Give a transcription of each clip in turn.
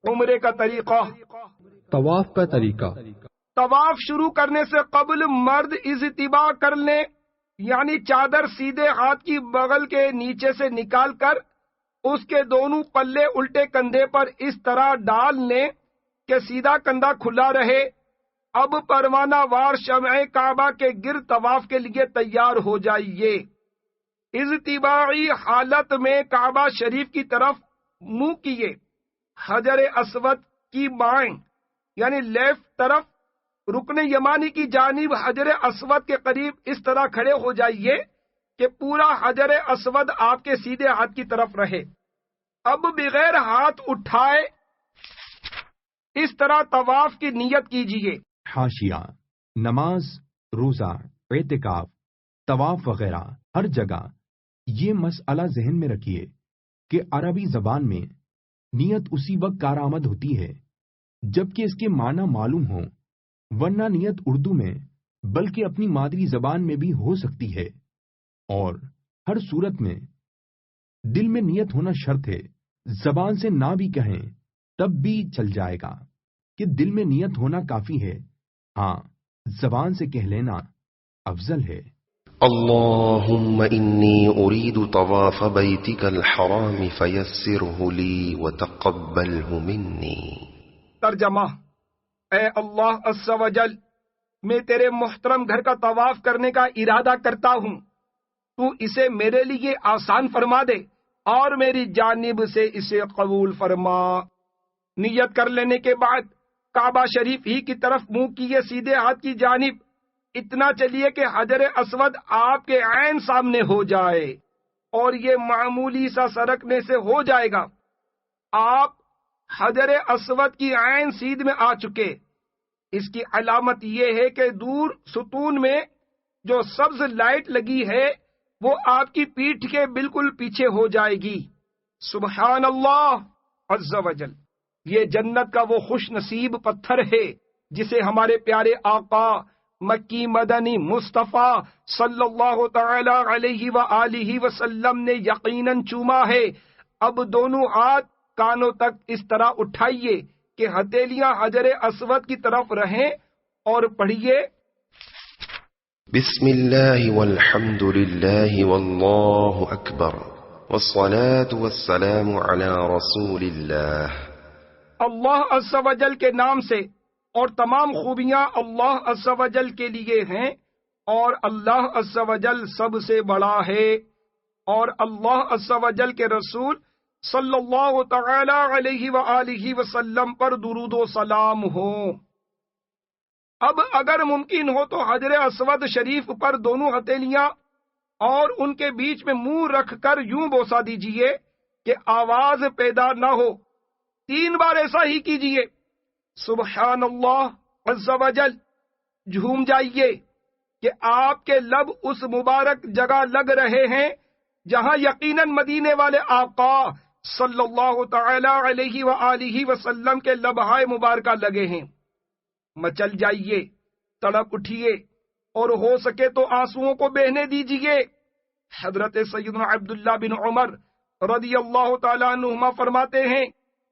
عمرے کا طریقہ۔ طواف کا طریقہ۔ طواف شروع کرنے سے قبل مرد اضطباء کر لیں، یعنی چادر سیدھے ہاتھ کی بغل کے نیچے سے نکال کر اس کے دونوں پلے الٹے کندھے پر اس طرح ڈال لیں کہ سیدھا کندھا کھلا رہے۔ اب پروانہ وار شمع کعبہ کے گرد طواف کے لیے تیار ہو جائیے۔ اضطباعی حالت میں کعبہ شریف کی طرف منہ کیے، حجر اسود کی بائیں یعنی لیفٹ طرف رکن یمانی کی جانب حجر اسود کے قریب اس طرح کھڑے ہو جائیے کہ پورا حجر اسود آپ کے سیدھے ہاتھ کی طرف رہے۔ اب بغیر ہاتھ اٹھائے اس طرح طواف کی نیت کیجیے۔ حاشیہ: نماز، روزہ، اعتکاف، طواف وغیرہ ہر جگہ یہ مسئلہ ذہن میں رکھیے کہ عربی زبان میں نیت اسی وقت کارآمد ہوتی ہے جبکہ اس کے معنی معلوم ہوں، ورنہ نیت اردو میں بلکہ اپنی مادری زبان میں بھی ہو سکتی ہے، اور ہر صورت میں دل میں نیت ہونا شرط ہے۔ زبان سے نہ بھی کہیں تب بھی چل جائے گا کہ دل میں نیت ہونا کافی ہے، ہاں زبان سے کہہ لینا افضل ہے۔ اللهم إني أريد طواف بيتك الحرام فيسره لي وتقبله مني۔ ترجمہ: اے اللہ عز و جل، میں تیرے محترم گھر کا طواف کرنے کا ارادہ کرتا ہوں، تو اسے میرے لیے آسان فرما دے اور میری جانب سے اسے قبول فرما۔ نیت کر لینے کے بعد کعبہ شریف ہی کی طرف منہ کیے سیدھے ہاتھ کی جانب اتنا چلیے کہ حجر اسود آپ کے عین سامنے ہو جائے، اور یہ معمولی سا سرکنے سے ہو جائے گا۔ آپ حجر اسود کی عین سیدھ میں آ چکے۔ اس کی علامت یہ ہے کہ دور ستون میں جو سبز لائٹ لگی ہے وہ آپ کی پیٹھ کے بالکل پیچھے ہو جائے گی۔ سبحان اللہ عز و جل، یہ جنت کا وہ خوش نصیب پتھر ہے جسے ہمارے پیارے آقا مکی مدنی مصطفیٰ صلی اللہ تعالی علیہ وآلہ وسلم نے یقیناً چوما ہے۔ اب دونوں ہاتھ کانوں تک اس طرح اٹھائیے کہ ہتھیلیاں حجر اسود کی طرف رہیں اور پڑھیے: بسم اللہ والحمد للہ واللہ اکبر والصلاة والسلام علی رسول اللہ۔ اللہ عز و جل کے نام سے، اور تمام خوبیاں اللہ عز و جل کے لیے ہیں، اور اللہ عز و جل سب سے بڑا ہے، اور اللہ عز و جل کے رسول صلی اللہ تعالی علیہ وآلہ وسلم پر درود و سلام ہو۔ اب اگر ممکن ہو تو حجر اسود شریف پر دونوں ہتھیلیاں اور ان کے بیچ میں منہ رکھ کر یوں بوسہ دیجیے کہ آواز پیدا نہ ہو۔ 3 بار ایسا ہی کیجیے۔ سبحان اللہ عز و جل، جھوم جائیے کہ آپ کے لب اس مبارک جگہ لگ رہے ہیں جہاں یقیناً مدینے والے آقا صلی اللہ تعالی علیہ وآلہ وسلم کے لبہائے مبارکہ لگے ہیں۔ مچل جائیے، تڑپ اٹھیے، اور ہو سکے تو آنسوؤں کو بہنے دیجیے۔ حضرت سیدنا عبداللہ بن عمر رضی اللہ تعالیٰ عنہما فرماتے ہیں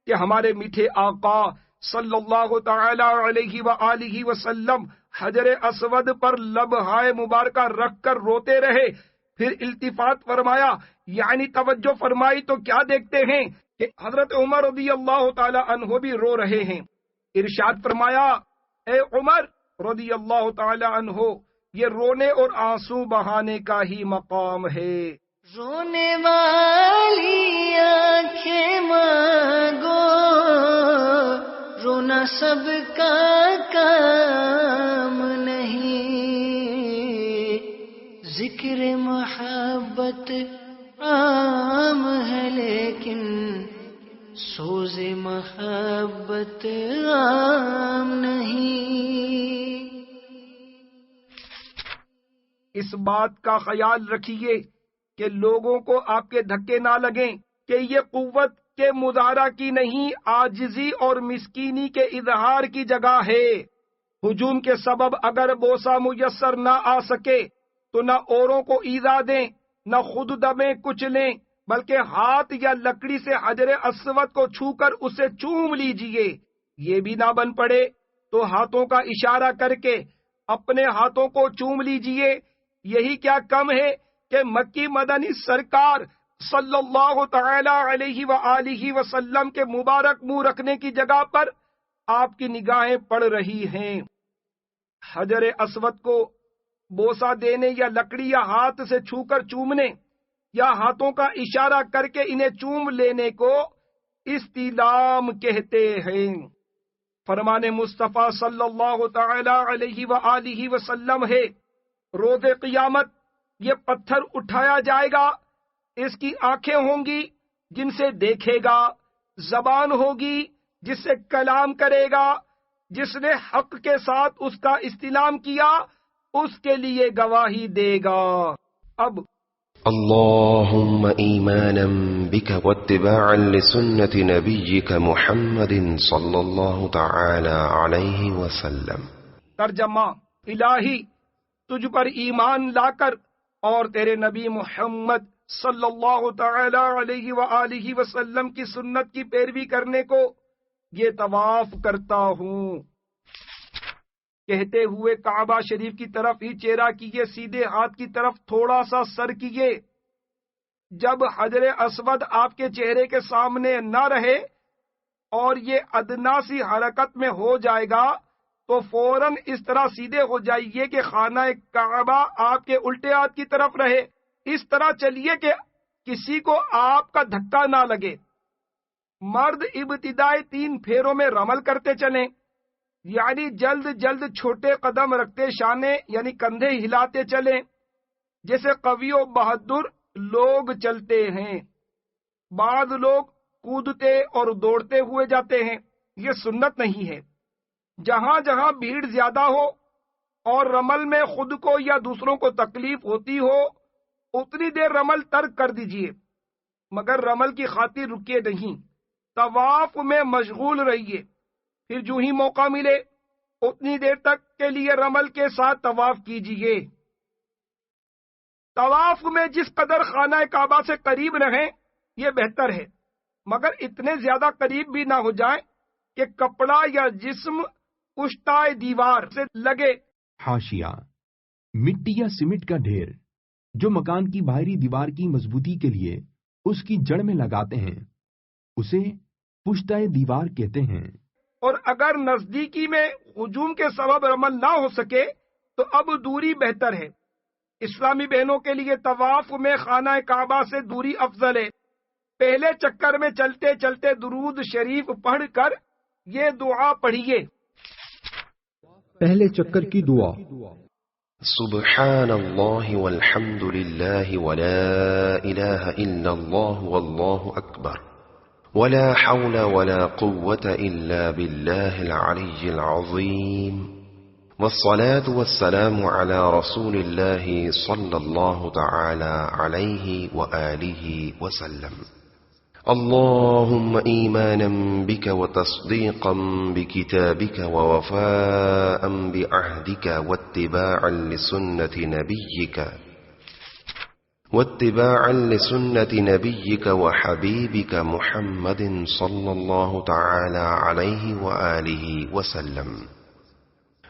کہ ہمارے میٹھے آقا صلی اللہ تعالی علیہ وآلہ وسلم حجر اسود پر لبہائے مبارکہ رکھ کر روتے رہے، پھر التفات فرمایا یعنی توجہ فرمائی تو کیا دیکھتے ہیں کہ حضرت عمر رضی اللہ تعالی عنہ بھی رو رہے ہیں۔ ارشاد فرمایا: اے عمر رضی اللہ تعالی عنہ، یہ رونے اور آنسو بہانے کا ہی مقام ہے۔ رونے والی آنکھیں مانگو، رونا سب کا کام نہیں، ذکر محبت عام ہے لیکن سوز محبت عام نہیں۔ اس بات کا خیال رکھیے کہ لوگوں کو آپ کے دھکے نہ لگیں کہ یہ قوت کے مظاہرہ کی نہیں، عاجزی اور مسکینی کے اظہار کی جگہ ہے۔ ہجوم کے سبب اگر بوسہ میسر نہ آ سکے تو نہ اوروں کو ایذا دیں، نہ خود دمیں کچلیں، بلکہ ہاتھ یا لکڑی سے حجر اسود کو چھو کر اسے چوم لیجئے۔ یہ بھی نہ بن پڑے تو ہاتھوں کا اشارہ کر کے اپنے ہاتھوں کو چوم لیجئے۔ یہی کیا کم ہے کہ مکی مدنی سرکار صلی اللہ تعالی علیہ وآلہ وسلم کے مبارک منہ رکھنے کی جگہ پر آپ کی نگاہیں پڑ رہی ہیں۔ حجر اسود کو بوسہ دینے یا لکڑی یا ہاتھ سے چھو کر چومنے یا ہاتھوں کا اشارہ کر کے انہیں چوم لینے کو استلام کہتے ہیں۔ فرمان مصطفیٰ صلی اللہ تعالی علیہ وآلہ وسلم ہے، روز قیامت یہ پتھر اٹھایا جائے گا، اس کی آنکھیں ہوں گی جن سے دیکھے گا، زبان ہوگی جس سے کلام کرے گا، جس نے حق کے ساتھ اس کا استلام کیا اس کے لیے گواہی دے گا۔ اب اللهم إيمانا بك واتباعا لسنة نبيك محمد صلى الله تعالى عليه وسلم۔ ترجمہ، الہی تجھ پر ایمان لا کر اور تیرے نبی محمد صلی اللہ تعالی علیہ وآلہ وسلم کی سنت کی پیروی کرنے کو یہ طواف کرتا ہوں۔ کہتے ہوئے کعبہ شریف کی طرف ہی چہرہ کیے، سیدھے ہاتھ کی طرف تھوڑا سا سر کیے۔ جب حجر اسود آپ کے چہرے کے سامنے نہ رہے اور یہ ادنا سی حرکت میں ہو جائے گا تو فوراً اس طرح سیدھے ہو جائیے کہ خانہ کعبہ آپ کے الٹے ہاتھ کی طرف رہے۔ اس طرح چلیے کہ کسی کو آپ کا دھکا نہ لگے۔ مرد ابتدائی 3 پھیروں میں رمل کرتے چلیں، یعنی جلد جلد چھوٹے قدم رکھتے شانے یعنی کندھے ہلاتے چلیں، جیسے قوی و بہادر لوگ چلتے ہیں۔ بعض لوگ کودتے اور دوڑتے ہوئے جاتے ہیں، یہ سنت نہیں ہے۔ جہاں جہاں بھیڑ زیادہ ہو اور رمل میں خود کو یا دوسروں کو تکلیف ہوتی ہو اتنی دیر رمل ترک کر دیجیے، مگر رمل کی خاطر رکیے نہیں، طواف میں مشغول رہیے۔ پھر جو ہی موقع ملے اتنی دیر تک کے لیے رمل کے ساتھ طواف کیجیے۔ طواف میں جس قدر خانہ کعبہ سے قریب رہیں یہ بہتر ہے، مگر اتنے زیادہ قریب بھی نہ ہو جائیں کہ کپڑا یا جسم پشتائے دیوار سے لگے۔ حاشیہ، مٹی یا سیمنٹ کا ڈھیر جو مکان کی باہری دیوار کی مضبوطی کے لیے اس کی جڑ میں لگاتے ہیں اسے پشتائے دیوار کہتے ہیں۔ اور اگر نزدیکی میں ہجوم کے سبب رمل نہ ہو سکے تو اب دوری بہتر ہے۔ اسلامی بہنوں کے لیے طواف میں خانہ کعبہ سے دوری افضل ہے۔ پہلے چکر میں چلتے چلتے درود شریف پڑھ کر یہ دعا پڑھیے۔ پہلے چکر کی دعا: سبحان اللہ والحمد للہ ولا الہ الا اللہ واللہ اکبر ولا حول ولا قوة الا باللہ العلی العظیم والصلاة والسلام على رسول اللہ صلی اللہ تعالی علیہ وآلہ وسلم۔ اللهم إيمانا بك وتصديقا بكتابك ووفاء بعهدك واتباعا لسنة نبيك وحبيبك محمد صلى الله تعالى عليه وآله وسلم۔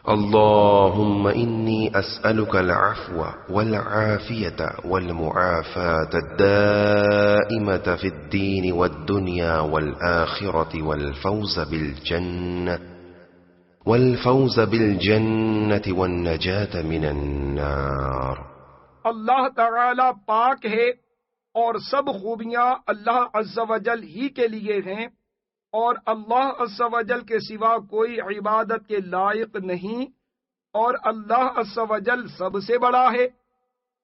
اللهم إني أسألك العفو والعافية والمعافاة الدائمة في الدين والدنيا والآخرة والفوز بالجنة والنجاة من النار۔ اللہ تعالی پاک ہے اور سب خوبیاں اللہ عز و جل ہی کے لیے ہیں، اور اللہ عز و جل کے سوا کوئی عبادت کے لائق نہیں، اور اللہ عز و جل سب سے بڑا ہے،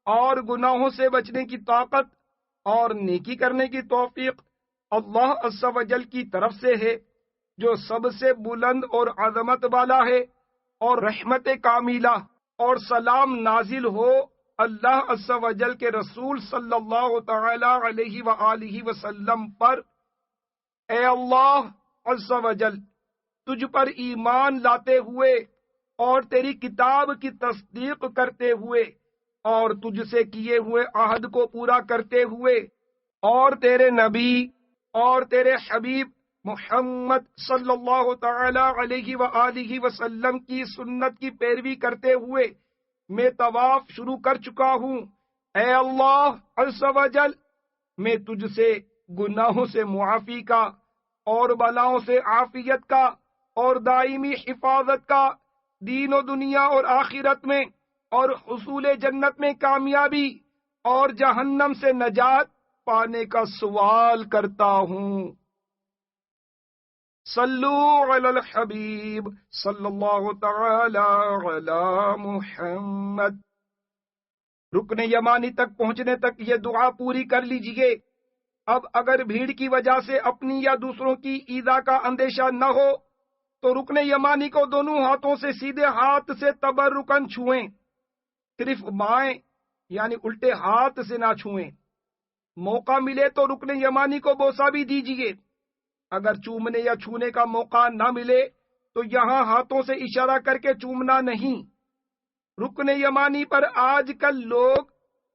اور گناہوں سے بچنے کی طاقت اور نیکی کرنے کی توفیق اللہ عز و جل کی طرف سے ہے، جو سب سے بلند اور عظمت والا ہے، اور رحمت کاملہ اور سلام نازل ہو اللہ عز و جل کے رسول صلی اللہ تعالی علیہ وآلہ وسلم پر۔ اے اللہ عز و جل، تجھ پر ایمان لاتے ہوئے اور تیری کتاب کی تصدیق کرتے ہوئے اور تجھ سے کیے ہوئے عہد کو پورا کرتے ہوئے اور تیرے نبی اور تیرے حبیب محمد صلی اللہ تعالی علیہ وآلہ وسلم کی سنت کی پیروی کرتے ہوئے میں طواف شروع کر چکا ہوں۔ اے اللہ عز و جل، میں تجھ سے گناہوں سے معافی کا اور بلاؤں سے عافیت کا اور دائمی حفاظت کا، دین و دنیا اور آخرت میں، اور حصول جنت میں کامیابی اور جہنم سے نجات پانے کا سوال کرتا ہوں۔ صلو علی الحبیب صلی اللہ تعالی علی محمد۔ رکن یمانی تک پہنچنے تک یہ دعا پوری کر لیجئے۔ اب اگر بھیڑ کی وجہ سے اپنی یا دوسروں کی ایذا کا اندیشہ نہ ہو تو رکن یمانی کو دونوں ہاتھوں سے سیدھے ہاتھ سے تبرکن چھوئیں، صرف بائیں یعنی الٹے ہاتھ سے نہ چھوئیں۔ موقع ملے تو رکن یمانی کو بوسہ بھی دیجئے۔ اگر چومنے یا چھونے کا موقع نہ ملے تو یہاں ہاتھوں سے اشارہ کر کے چومنا نہیں۔ رکن یمانی پر آج کل لوگ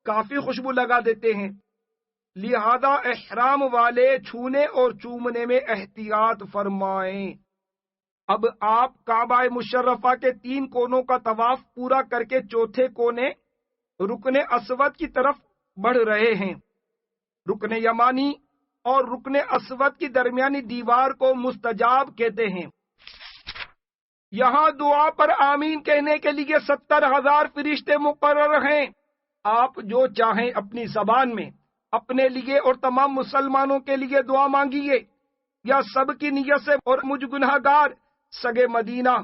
کافی خوشبو لگا دیتے ہیں، لہذا احرام والے چھونے اور چومنے میں احتیاط فرمائیں۔ اب آپ کعبہ مشرفہ کے 3 کونوں کا طواف پورا کر کے چوتھے کونے رکن اسود کی طرف بڑھ رہے ہیں۔ رکن یمانی اور رکن اسود کی درمیانی دیوار کو مستجاب کہتے ہیں۔ یہاں دعا پر آمین کہنے کے لیے 70,000 فرشتے مقرر ہیں۔ آپ جو چاہیں اپنی زبان میں اپنے لیے اور تمام مسلمانوں کے لیے دعا مانگیے، یا سب کی نیت سے اور مجھ گناہ گار سگے مدینہ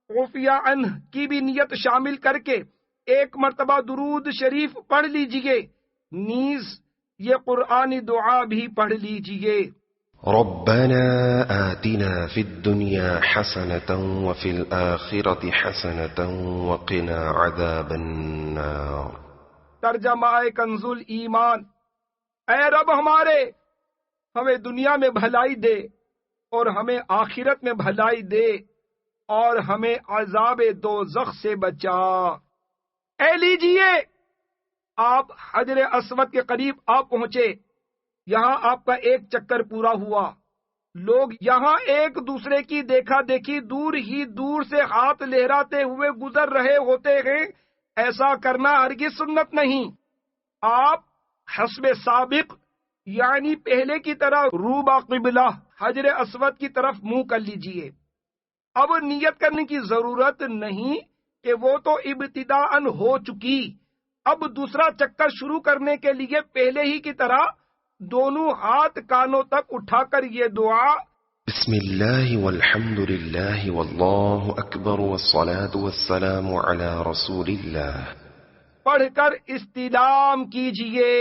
عفیہ عنہ کی بھی نیت شامل کر کے 1 مرتبہ درود شریف پڑھ لیجئے، نیز یہ قرآنی دعا بھی پڑھ لیجئے۔ ربنا آتنا في الدنيا حسنة وفي الآخرة حسنة وقنا عذاب النار۔ ترجمہ کنز الایمان، اے رب ہمارے، ہمیں دنیا میں بھلائی دے اور ہمیں آخرت میں بھلائی دے اور ہمیں عذاب دوزخ سے بچا۔ اے لیجئے، آپ حجر اسود کے قریب آ پہنچے۔ یہاں آپ کا 1 چکر پورا ہوا۔ لوگ یہاں ایک دوسرے کی دیکھا دیکھی دور ہی دور سے ہاتھ لہراتے ہوئے گزر رہے ہوتے ہیں۔ ایسا کرنا ہرگز سنت نہیں۔ آپ حسب سابق یعنی پہلے کی طرح روبہ قبلہ حجر اسود کی طرف منہ کر لیجئے۔ اب نیت کرنے کی ضرورت نہیں کہ وہ تو ابتداءً ہو چکی۔ اب دوسرا چکر شروع کرنے کے لیے پہلے ہی کی طرح دونوں ہاتھ کانوں تک اٹھا کر یہ دعا بسم اللہ والحمد للہ واللہ اکبر والصلاة والسلام علی رسول اللہ پڑھ کر استلام کیجئے،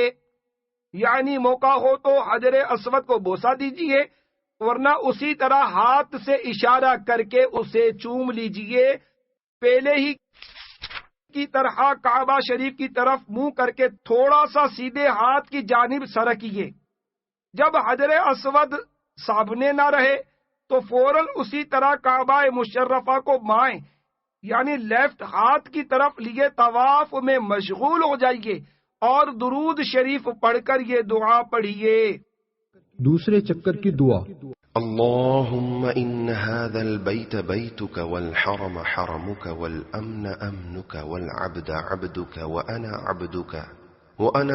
یعنی موقع ہو تو حجر اسود کو بوسہ دیجئے، ورنہ اسی طرح ہاتھ سے اشارہ کر کے اسے چوم لیجئے۔ پہلے ہی کی طرح کعبہ شریف کی طرف منہ کر کے تھوڑا سا سیدھے ہاتھ کی جانب سرکیے۔ جب حجر اسود سامنے نہ رہے تو فوراً اسی طرح کعبہ مشرفہ کو بائیں یعنی لیفٹ ہاتھ کی طرف لیے طواف میں مشغول ہو جائیے اور درود شریف پڑھ کر یہ دعا پڑھیے۔ دوسرے چکر کی دعا۔ اللهم إن هذا البيت بيتك والحرم حرمك والأمن أمنك والعبد عبدك وأنا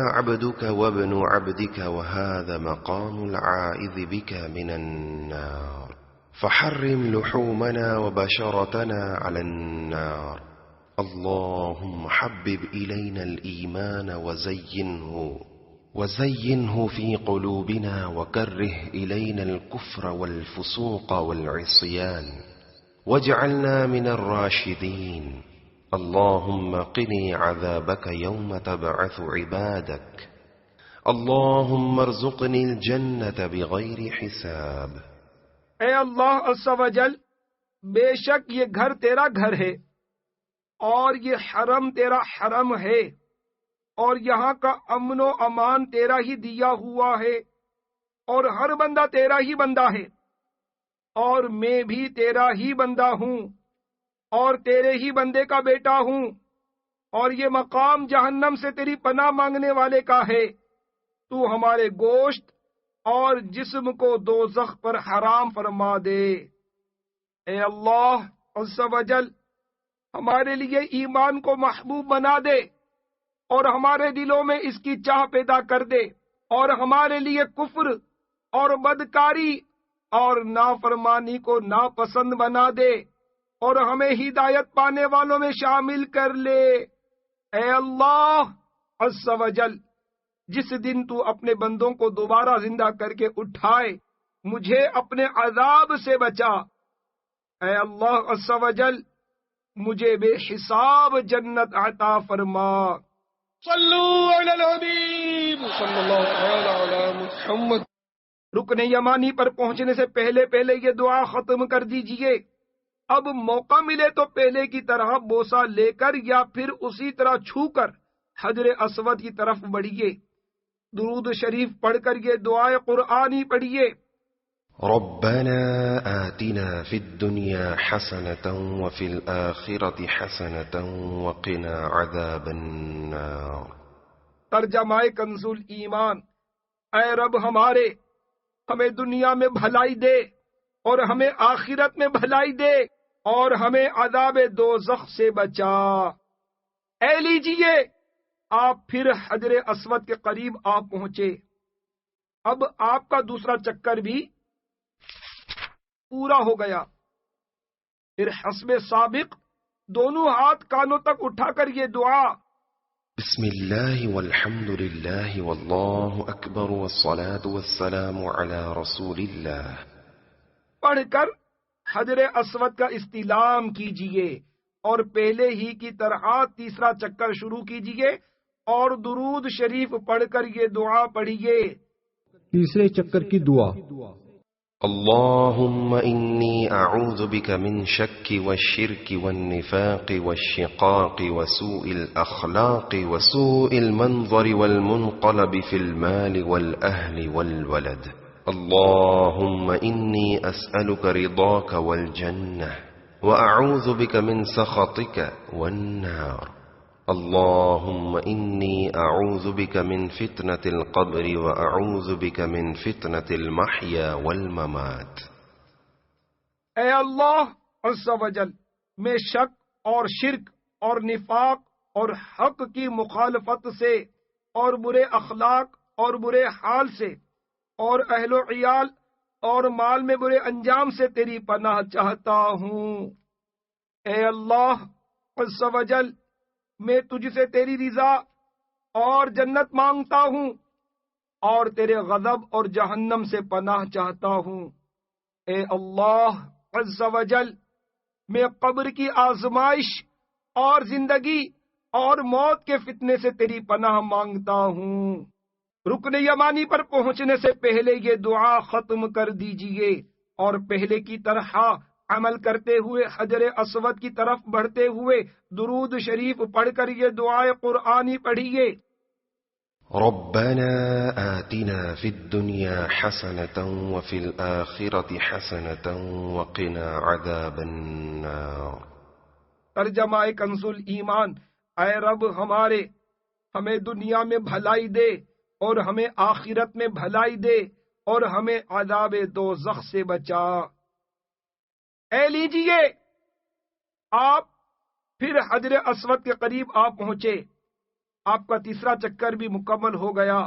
عبدك وابن عبدك وهذا مقام العائذ بك من النار فحرم لحومنا وبشرتنا على النار اللهم حبب إلينا الإيمان وزينه في قلوبنا وكره إلينا الكفر والفسوق والعصيان واجعلنا من الراشدين اللهم قني عذابك يوم تبعث عبادك اللهم ارزقني الجنة بغير حساب۔ اے اللہ عز و جل، بے شک یہ گھر تیرا گھر ہے اور یہ حرم تیرا حرم ہے، اور یہاں کا امن و امان تیرا ہی دیا ہوا ہے، اور ہر بندہ تیرا ہی بندہ ہے، اور میں بھی تیرا ہی بندہ ہوں اور تیرے ہی بندے کا بیٹا ہوں، اور یہ مقام جہنم سے تیری پناہ مانگنے والے کا ہے۔ تو ہمارے گوشت اور جسم کو دوزخ پر حرام فرما دے۔ اے اللہ عز و جل، ہمارے لیے ایمان کو محبوب بنا دے اور ہمارے دلوں میں اس کی چاہ پیدا کر دے، اور ہمارے لیے کفر اور بدکاری اور نافرمانی کو ناپسند بنا دے، اور ہمیں ہدایت پانے والوں میں شامل کر لے۔ اے اللہ عز و جل، جس دن تو اپنے بندوں کو دوبارہ زندہ کر کے اٹھائے، مجھے اپنے عذاب سے بچا۔ اے اللہ عز و جل، مجھے بے حساب جنت عطا فرما۔ صلو علی الحبیب صلی اللہ علی محمد۔ رکن یمانی پر پہنچنے سے پہلے یہ دعا ختم کر دیجئے۔ اب موقع ملے تو پہلے کی طرح بوسہ لے کر یا پھر اسی طرح چھو کر حجر اسود کی طرف بڑھیے، درود شریف پڑھ کر یہ دعائے قرآنی پڑھیے۔ ربنا آتنا في الدنيا حسنة وفي الآخرة حسنة وقنا عذاب النار۔ ترجمہ کنز ایمان، اے رب ہمارے، ہمیں دنیا میں بھلائی دے اور ہمیں آخرت میں بھلائی دے اور ہمیں عذاب دوزخ سے بچا۔ اے لیجئے، آپ پھر حجر اسود کے قریب آ پہنچے۔ اب آپ کا دوسرا چکر بھی پورا ہو گیا۔ پھر حسب سابق دونوں ہاتھ کانوں تک اٹھا کر یہ دعا: بسم اللہ والحمد للہ واللہ اکبر والصلاة والسلام علی رسول اللہ، پڑھ کر حجر اسود کا استلام کیجئے اور پہلے ہی کی طرح تیسرا چکر شروع کیجئے اور درود شریف پڑھ کر یہ دعا پڑھیے۔ تیسرے چکر کی دعا: اللهم إني أعوذ بك من شك والشرك والنفاق والشقاق وسوء الأخلاق وسوء المنظر والمنقلب في المال والأهل والولد. اللهم إني أسألك رضاك والجنة وأعوذ بك من سخطك والنار. اللهم إني أعوذ بك من فتنة القبر وأعوذ بك من فتنة المحيا والممات۔ اے اللہ عز و جل، میں شک اور شرک اور نفاق اور حق کی مخالفت سے اور برے اخلاق اور برے حال سے اور اہل و عیال اور مال میں برے انجام سے تیری پناہ چاہتا ہوں۔ اے اللہ عز و جل، میں تجھ سے تیری رضا اور جنت مانگتا ہوں اور تیرے غضب اور جہنم سے پناہ چاہتا ہوں۔ اے اللہ عز و جل، میں قبر کی آزمائش اور زندگی اور موت کے فتنے سے تیری پناہ مانگتا ہوں۔ رکن یمانی پر پہنچنے سے پہلے یہ دعا ختم کر دیجئے اور پہلے کی طرح عمل کرتے ہوئے حجر اسود کی طرف بڑھتے ہوئے درود شریف پڑھ کر یہ دعائے قرآنی پڑھیے۔ ربنا آتنا في الدنيا حسنة وفي الآخرة حسنة وقنا عذاب النار۔ ترجمہ کنز ایمان، اے رب ہمارے، ہمیں دنیا میں بھلائی دے اور ہمیں آخرت میں بھلائی دے اور ہمیں عذاب دوزخ سے بچا۔ اے لیجئے، آپ پھر حجر اسود کے قریب آ پہنچے۔ آپ کا تیسرا چکر بھی مکمل ہو گیا۔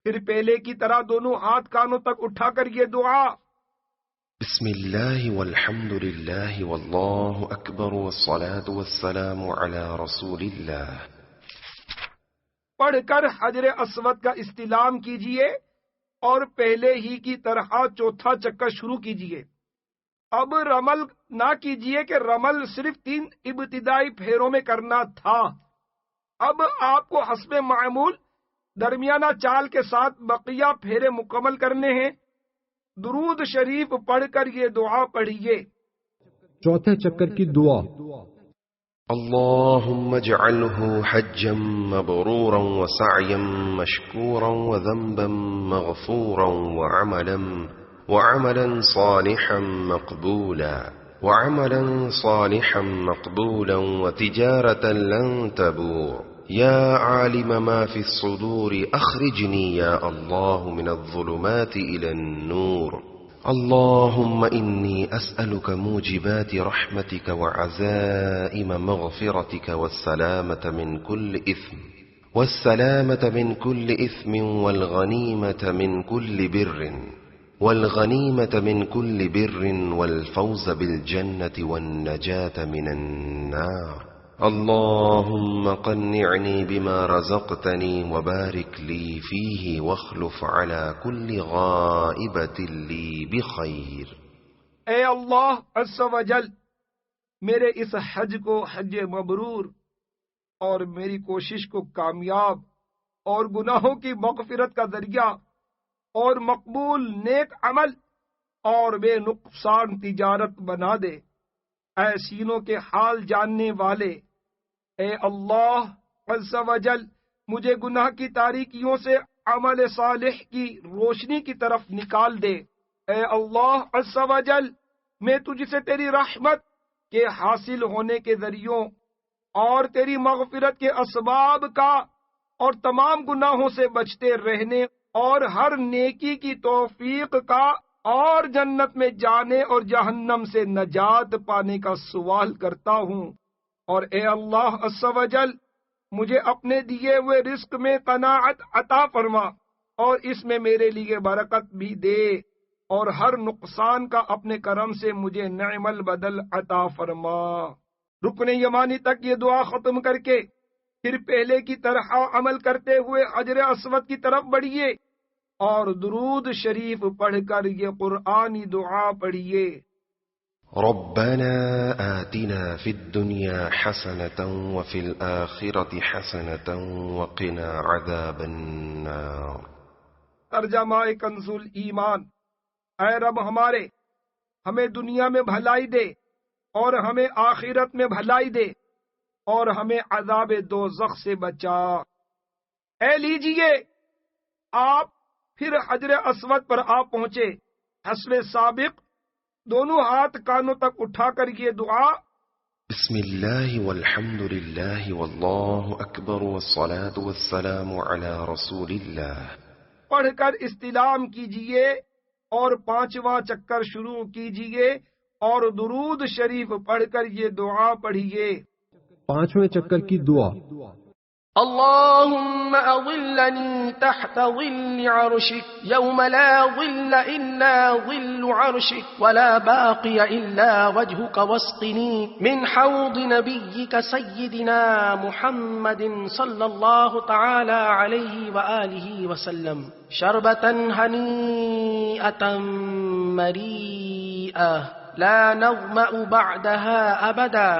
پھر پہلے کی طرح دونوں ہاتھ کانوں تک اٹھا کر یہ دعا: بسم اللہ والحمد للہ واللہ اکبر والصلاة والسلام علی رسول اللہ، پڑھ کر حجر اسود کا استلام کیجئے اور پہلے ہی کی طرح چوتھا چکر شروع کیجئے۔ اب رمل نہ کیجئے کہ رمل صرف 3 ابتدائی پھیروں میں کرنا تھا۔ اب آپ کو حسب معمول درمیانہ چال کے ساتھ بقیہ پھیرے مکمل کرنے ہیں۔ درود شریف پڑھ کر یہ دعا پڑھیے۔ چوتھے چکر کی دعا: اللهم اجعله حجا مبرورا وسعيا مشكورا وذنبا مغفورا وعملا صالحا مقبولا وتجارة لن تبور يا عالم ما في الصدور أخرجني يا الله من الظلمات إلى النور. اللهم إني أسألك موجبات رحمتك وعزائم مغفرتك والسلامة من كل إثم والغنيمة من كل بر والفوز بالجنة والنجاة من النار. اللهم قنعني بما رزقتني وبارك لي فيه واخلف على كل غائبة لي بخير. اے اللہ عز و جل، میرے اس حج کو حج مبرور اور میری کوشش کو کامیاب اور گناہوں کی مغفرت کا ذریعہ اور مقبول نیک عمل اور بے نقصان تجارت بنا دے۔ اے سینوں کے حال جاننے والے، اے اللہ عز و جل، مجھے گناہ کی تاریکیوں سے عمل صالح کی روشنی کی طرف نکال دے۔ اے اللہ عز و جل، میں تجھ سے تیری رحمت کے حاصل ہونے کے ذریعوں اور تیری مغفرت کے اسباب کا اور تمام گناہوں سے بچتے رہنے اور ہر نیکی کی توفیق کا اور جنت میں جانے اور جہنم سے نجات پانے کا سوال کرتا ہوں۔ اور اے اللہ عز و جل، مجھے اپنے دیے ہوئے رزق میں قناعت عطا فرما اور اس میں میرے لیے برکت بھی دے، اور ہر نقصان کا اپنے کرم سے مجھے نعم البدل عطا فرما۔ رکن یمانی تک یہ دعا ختم کر کے پھر پہلے کی طرح عمل کرتے ہوئے حجر اسود کی طرف بڑھیے اور درود شریف پڑھ کر یہ قرآنی دعا پڑھیے۔ ربنا آتنا في الدنيا حسنة وفي الآخرة حسنة وقنا عذاب النار۔ ترجمہ کنز ایمان۔ اے رب ہمارے، ہمیں دنیا میں بھلائی دے اور ہمیں آخرت میں بھلائی دے اور ہمیں عذاب دوزخ سے بچا۔ اے لیجئے، آپ پھر حجر اسود پر آپ پہنچے۔ حسب سابق دونوں ہاتھ کانوں تک اٹھا کر یہ دعا: بسم اللہ والحمد للہ واللہ اکبر والصلاة والسلام علی رسول اللہ پڑھ کر استلام کیجئے اور 5واں چکر شروع کیجئے اور درود شریف پڑھ کر یہ دعا پڑھیے۔ 5ویں چکر کی دعا: اللهم أظلني تحت ظل عرشك يوم لا ظل إلا ظل عرشك ولا باقي إلا وجهك واسقني من حوض نبيك سيدنا محمد صلى الله تعالى عليه وآله وسلم شربة هنيئة مريئة لا نظمأ بعدها أبدا.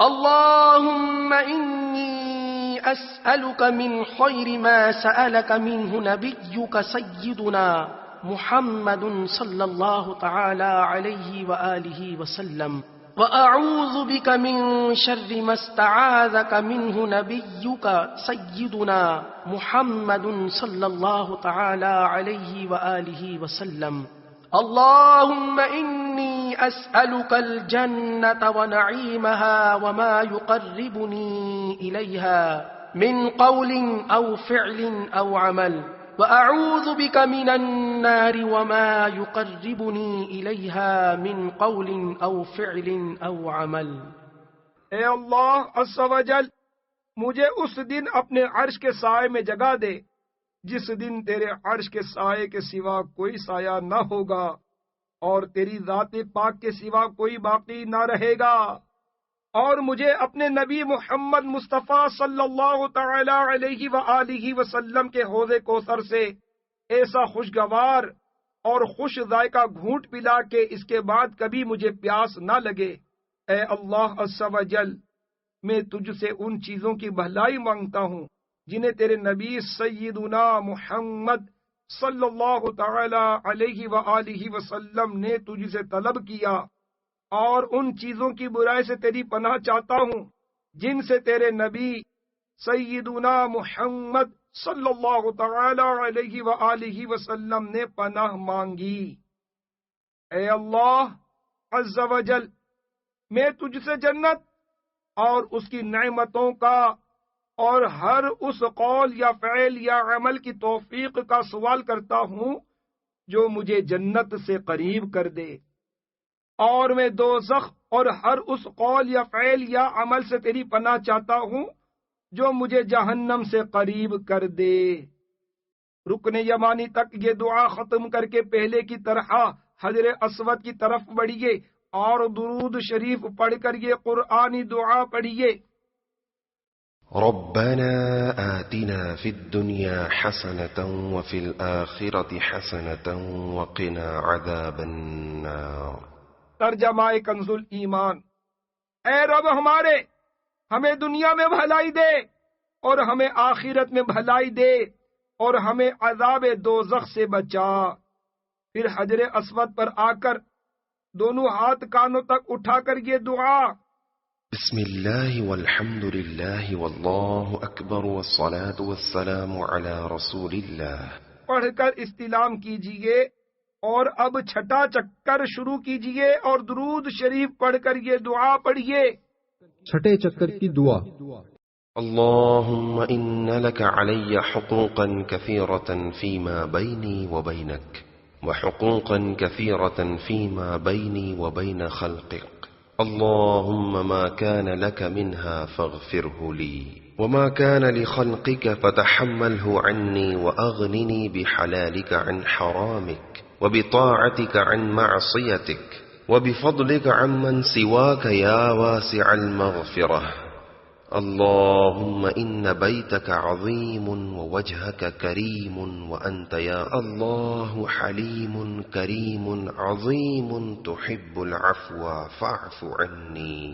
اللهم إني أسألك من خير ما سألك منه نبيك سيدنا محمد صلى الله تعالى عليه وآله وسلم، وأعوذ بك من شر ما استعاذك منه نبيك سيدنا محمد صلى الله تعالى عليه وآله وسلم. اللهم إني أسألك الجنة ونعيمها وما يقربني إليها من قول أو فعل أو عمل، وأعوذ بك من النار وما يقربني إليها من قول أو فعل أو عمل. اے اللہ عز و جل، مجھے اس دن اپنے عرش کے سائے میں جگہ دے جس دن تیرے عرش کے سائے کے سوا کوئی سایہ نہ ہوگا اور تیری ذات پاک کے سوا کوئی باقی نہ رہے گا، اور مجھے اپنے نبی محمد مصطفیٰ صلی اللہ تعالی علیہ وآلہ وسلم کے حوض کوثر سے ایسا خوشگوار اور خوش ذائقہ گھونٹ پلا کہ اس کے بعد کبھی مجھے پیاس نہ لگے۔ اے اللہ عز و جل، میں تجھ سے ان چیزوں کی بھلائی مانگتا ہوں جنہیں تیرے نبی سیدنا محمد صلی اللہ تعالی علیہ وآلہ وسلم نے تجھ سے طلب کیا، اور ان چیزوں کی برائی سے تیری پناہ چاہتا ہوں جن سے تیرے نبی سیدنا محمد صلی اللہ تعالی علیہ وآلہ وسلم نے پناہ مانگی۔ اے اللہ عز و جل، میں تجھ سے جنت اور اس کی نعمتوں کا اور ہر اس قول یا فعل یا عمل کی توفیق کا سوال کرتا ہوں جو مجھے جنت سے قریب کر دے، اور میں دوزخ اور ہر اس قول یا فعل یا عمل سے تیری پناہ چاہتا ہوں جو مجھے جہنم سے قریب کر دے۔ رکن یمانی تک یہ دعا ختم کر کے پہلے کی طرح حجر اسود کی طرف بڑھیے اور درود شریف پڑھ کر یہ قرآنی دعا پڑھیے۔ ربنا آتنا في الدنيا حسنة وفي الآخرة حسنة وقنا عذاب النار۔ ترجمہ کنز ایمان، اے رب ہمارے، ہمیں دنیا میں بھلائی دے اور ہمیں آخرت میں بھلائی دے اور ہمیں عذاب دوزخ سے بچا۔ پھر حجر اسود پر آ کر دونوں ہاتھ کانوں تک اٹھا کر یہ دعا، بسم اللہ والحمد للہ واللہ اکبر والصلاة والسلام علی رسول اللہ، پڑھ کر استلام کیجئے، اور اب چھٹا چکر شروع کیجئے اور درود شریف پڑھ کر یہ دعا پڑھیے۔ چھٹے چکر کی دعا۔ اللهم إن لك علي حقوقا كثيرة فيما بيني وبينك وحقوقا كثيرة فيما بيني وبين خلقك، اللهم ما كان لك منها فاغفره لي وما كان لخلقك فتحمله عني وأغنني بحلالك عن حرامك وبطاعتك عن معصيتك وبفضلك عمن سواك يا واسع المغفرة، اللهم إن بيتك عظيم ووجهك كريم وأنت يا الله حليم كريم عظيم تحب العفو فاعف عني۔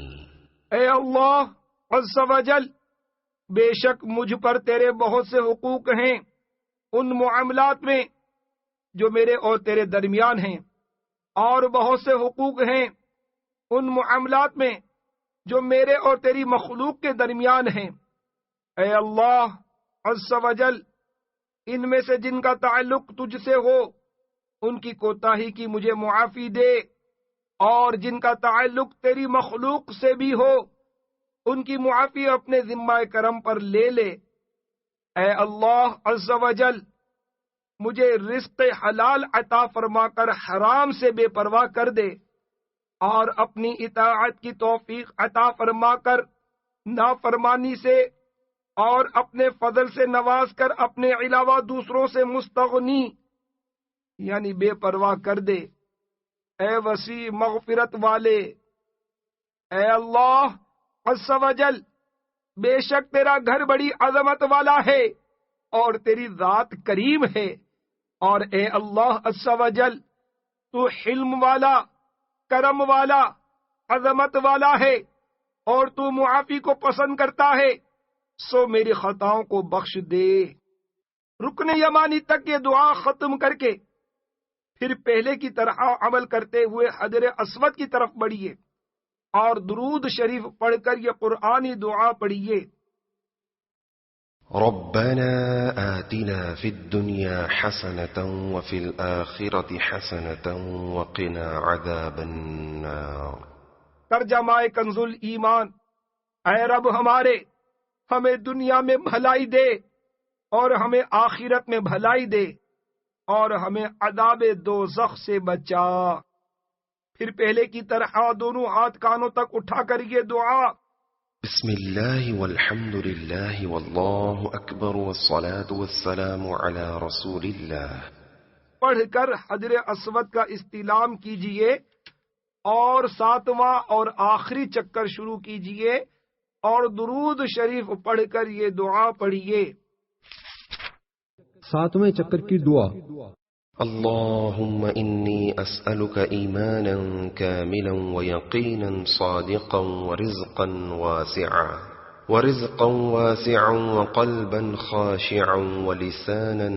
اے اللہ عز و جل، بے شک مجھ پر تیرے بہت سے حقوق ہیں ان معاملات میں جو میرے اور تیرے درمیان ہیں، اور بہت سے حقوق ہیں ان معاملات میں جو میرے اور تیری مخلوق کے درمیان ہیں۔ اے اللہ عز و جل، ان میں سے جن کا تعلق تجھ سے ہو ان کی کوتاہی کی مجھے معافی دے، اور جن کا تعلق تیری مخلوق سے بھی ہو ان کی معافی اپنے ذمہ کرم پر لے لے۔ اے اللہ عز و جل، مجھے رزق حلال عطا فرما کر حرام سے بے پرواہ کر دے، اور اپنی اطاعت کی توفیق عطا فرما کر نافرمانی سے اور اپنے فضل سے نواز کر اپنے علاوہ دوسروں سے مستغنی یعنی بے پرواہ کر دے۔ اے وسیع مغفرت والے، اے اللہ عز و جل، بے شک تیرا گھر بڑی عظمت والا ہے اور تیری ذات کریم ہے، اور اے اللہ عز و جل، تو حلم والا، کرم والا، عظمت والا ہے، اور تو معافی کو پسند کرتا ہے، سو میری خطاؤں کو بخش دے۔ رکن یمانی تک یہ دعا ختم کر کے پھر پہلے کی طرح عمل کرتے ہوئے حجر اسود کی طرف بڑھیے اور درود شریف پڑھ کر یہ قرآنی دعا پڑھیے۔ ربنا آتنا في الدنيا حسنة وفي الآخرة حسنة وقنا عذاب النار۔ ترجمہ کنز ایمان، اے رب ہمارے، ہمیں دنیا میں بھلائی دے اور ہمیں آخرت میں بھلائی دے اور ہمیں عذاب دوزخ سے بچا۔ پھر پہلے کی طرح دونوں ہاتھ کانوں تک اٹھا کر یہ دعا، بسم اللہ والحمد للہ واللہ اکبر والصلاة والسلام علی رسول اللہ، پڑھ کر حجر اسود کا استلام کیجئے اور ساتواں اور آخری چکر شروع کیجئے اور درود شریف پڑھ کر یہ دعا پڑھیے۔ ساتویں چکر کی دعا۔ اللهم إني أسألك إيمانا كاملا ويقينا صادقا ورزقا واسعا وقلبا خاشعا ولسانا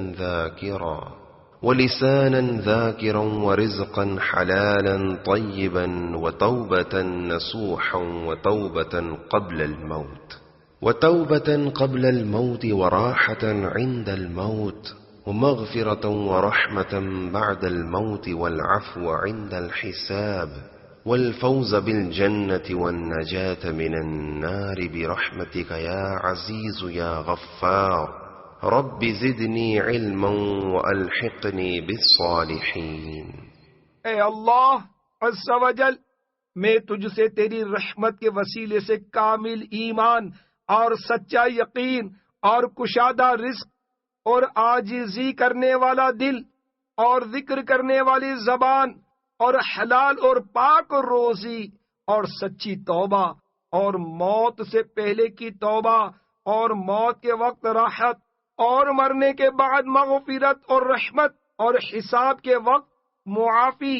ذاكرا ورزقا حلالا طيبا وتوبة نصوحا وتوبة قبل الموت وراحة عند الموت ومغفرة ورحمة بعد الموت والعفو عند الحساب والفوز بالجنة والنجاة من النار برحمتك يا عزيز يا غفار رب زدني علما وألحقني بالصالحين۔ اے اللہ عز و جل، میں تجھ سے تیری رحمت کے وسیلے سے کامل ایمان اور سچا یقین اور کشادہ رزق اور عاجزی کرنے والا دل اور ذکر کرنے والی زبان اور حلال اور پاک روزی اور سچی توبہ اور موت سے پہلے کی توبہ اور موت کے وقت راحت اور مرنے کے بعد مغفرت اور رحمت اور حساب کے وقت معافی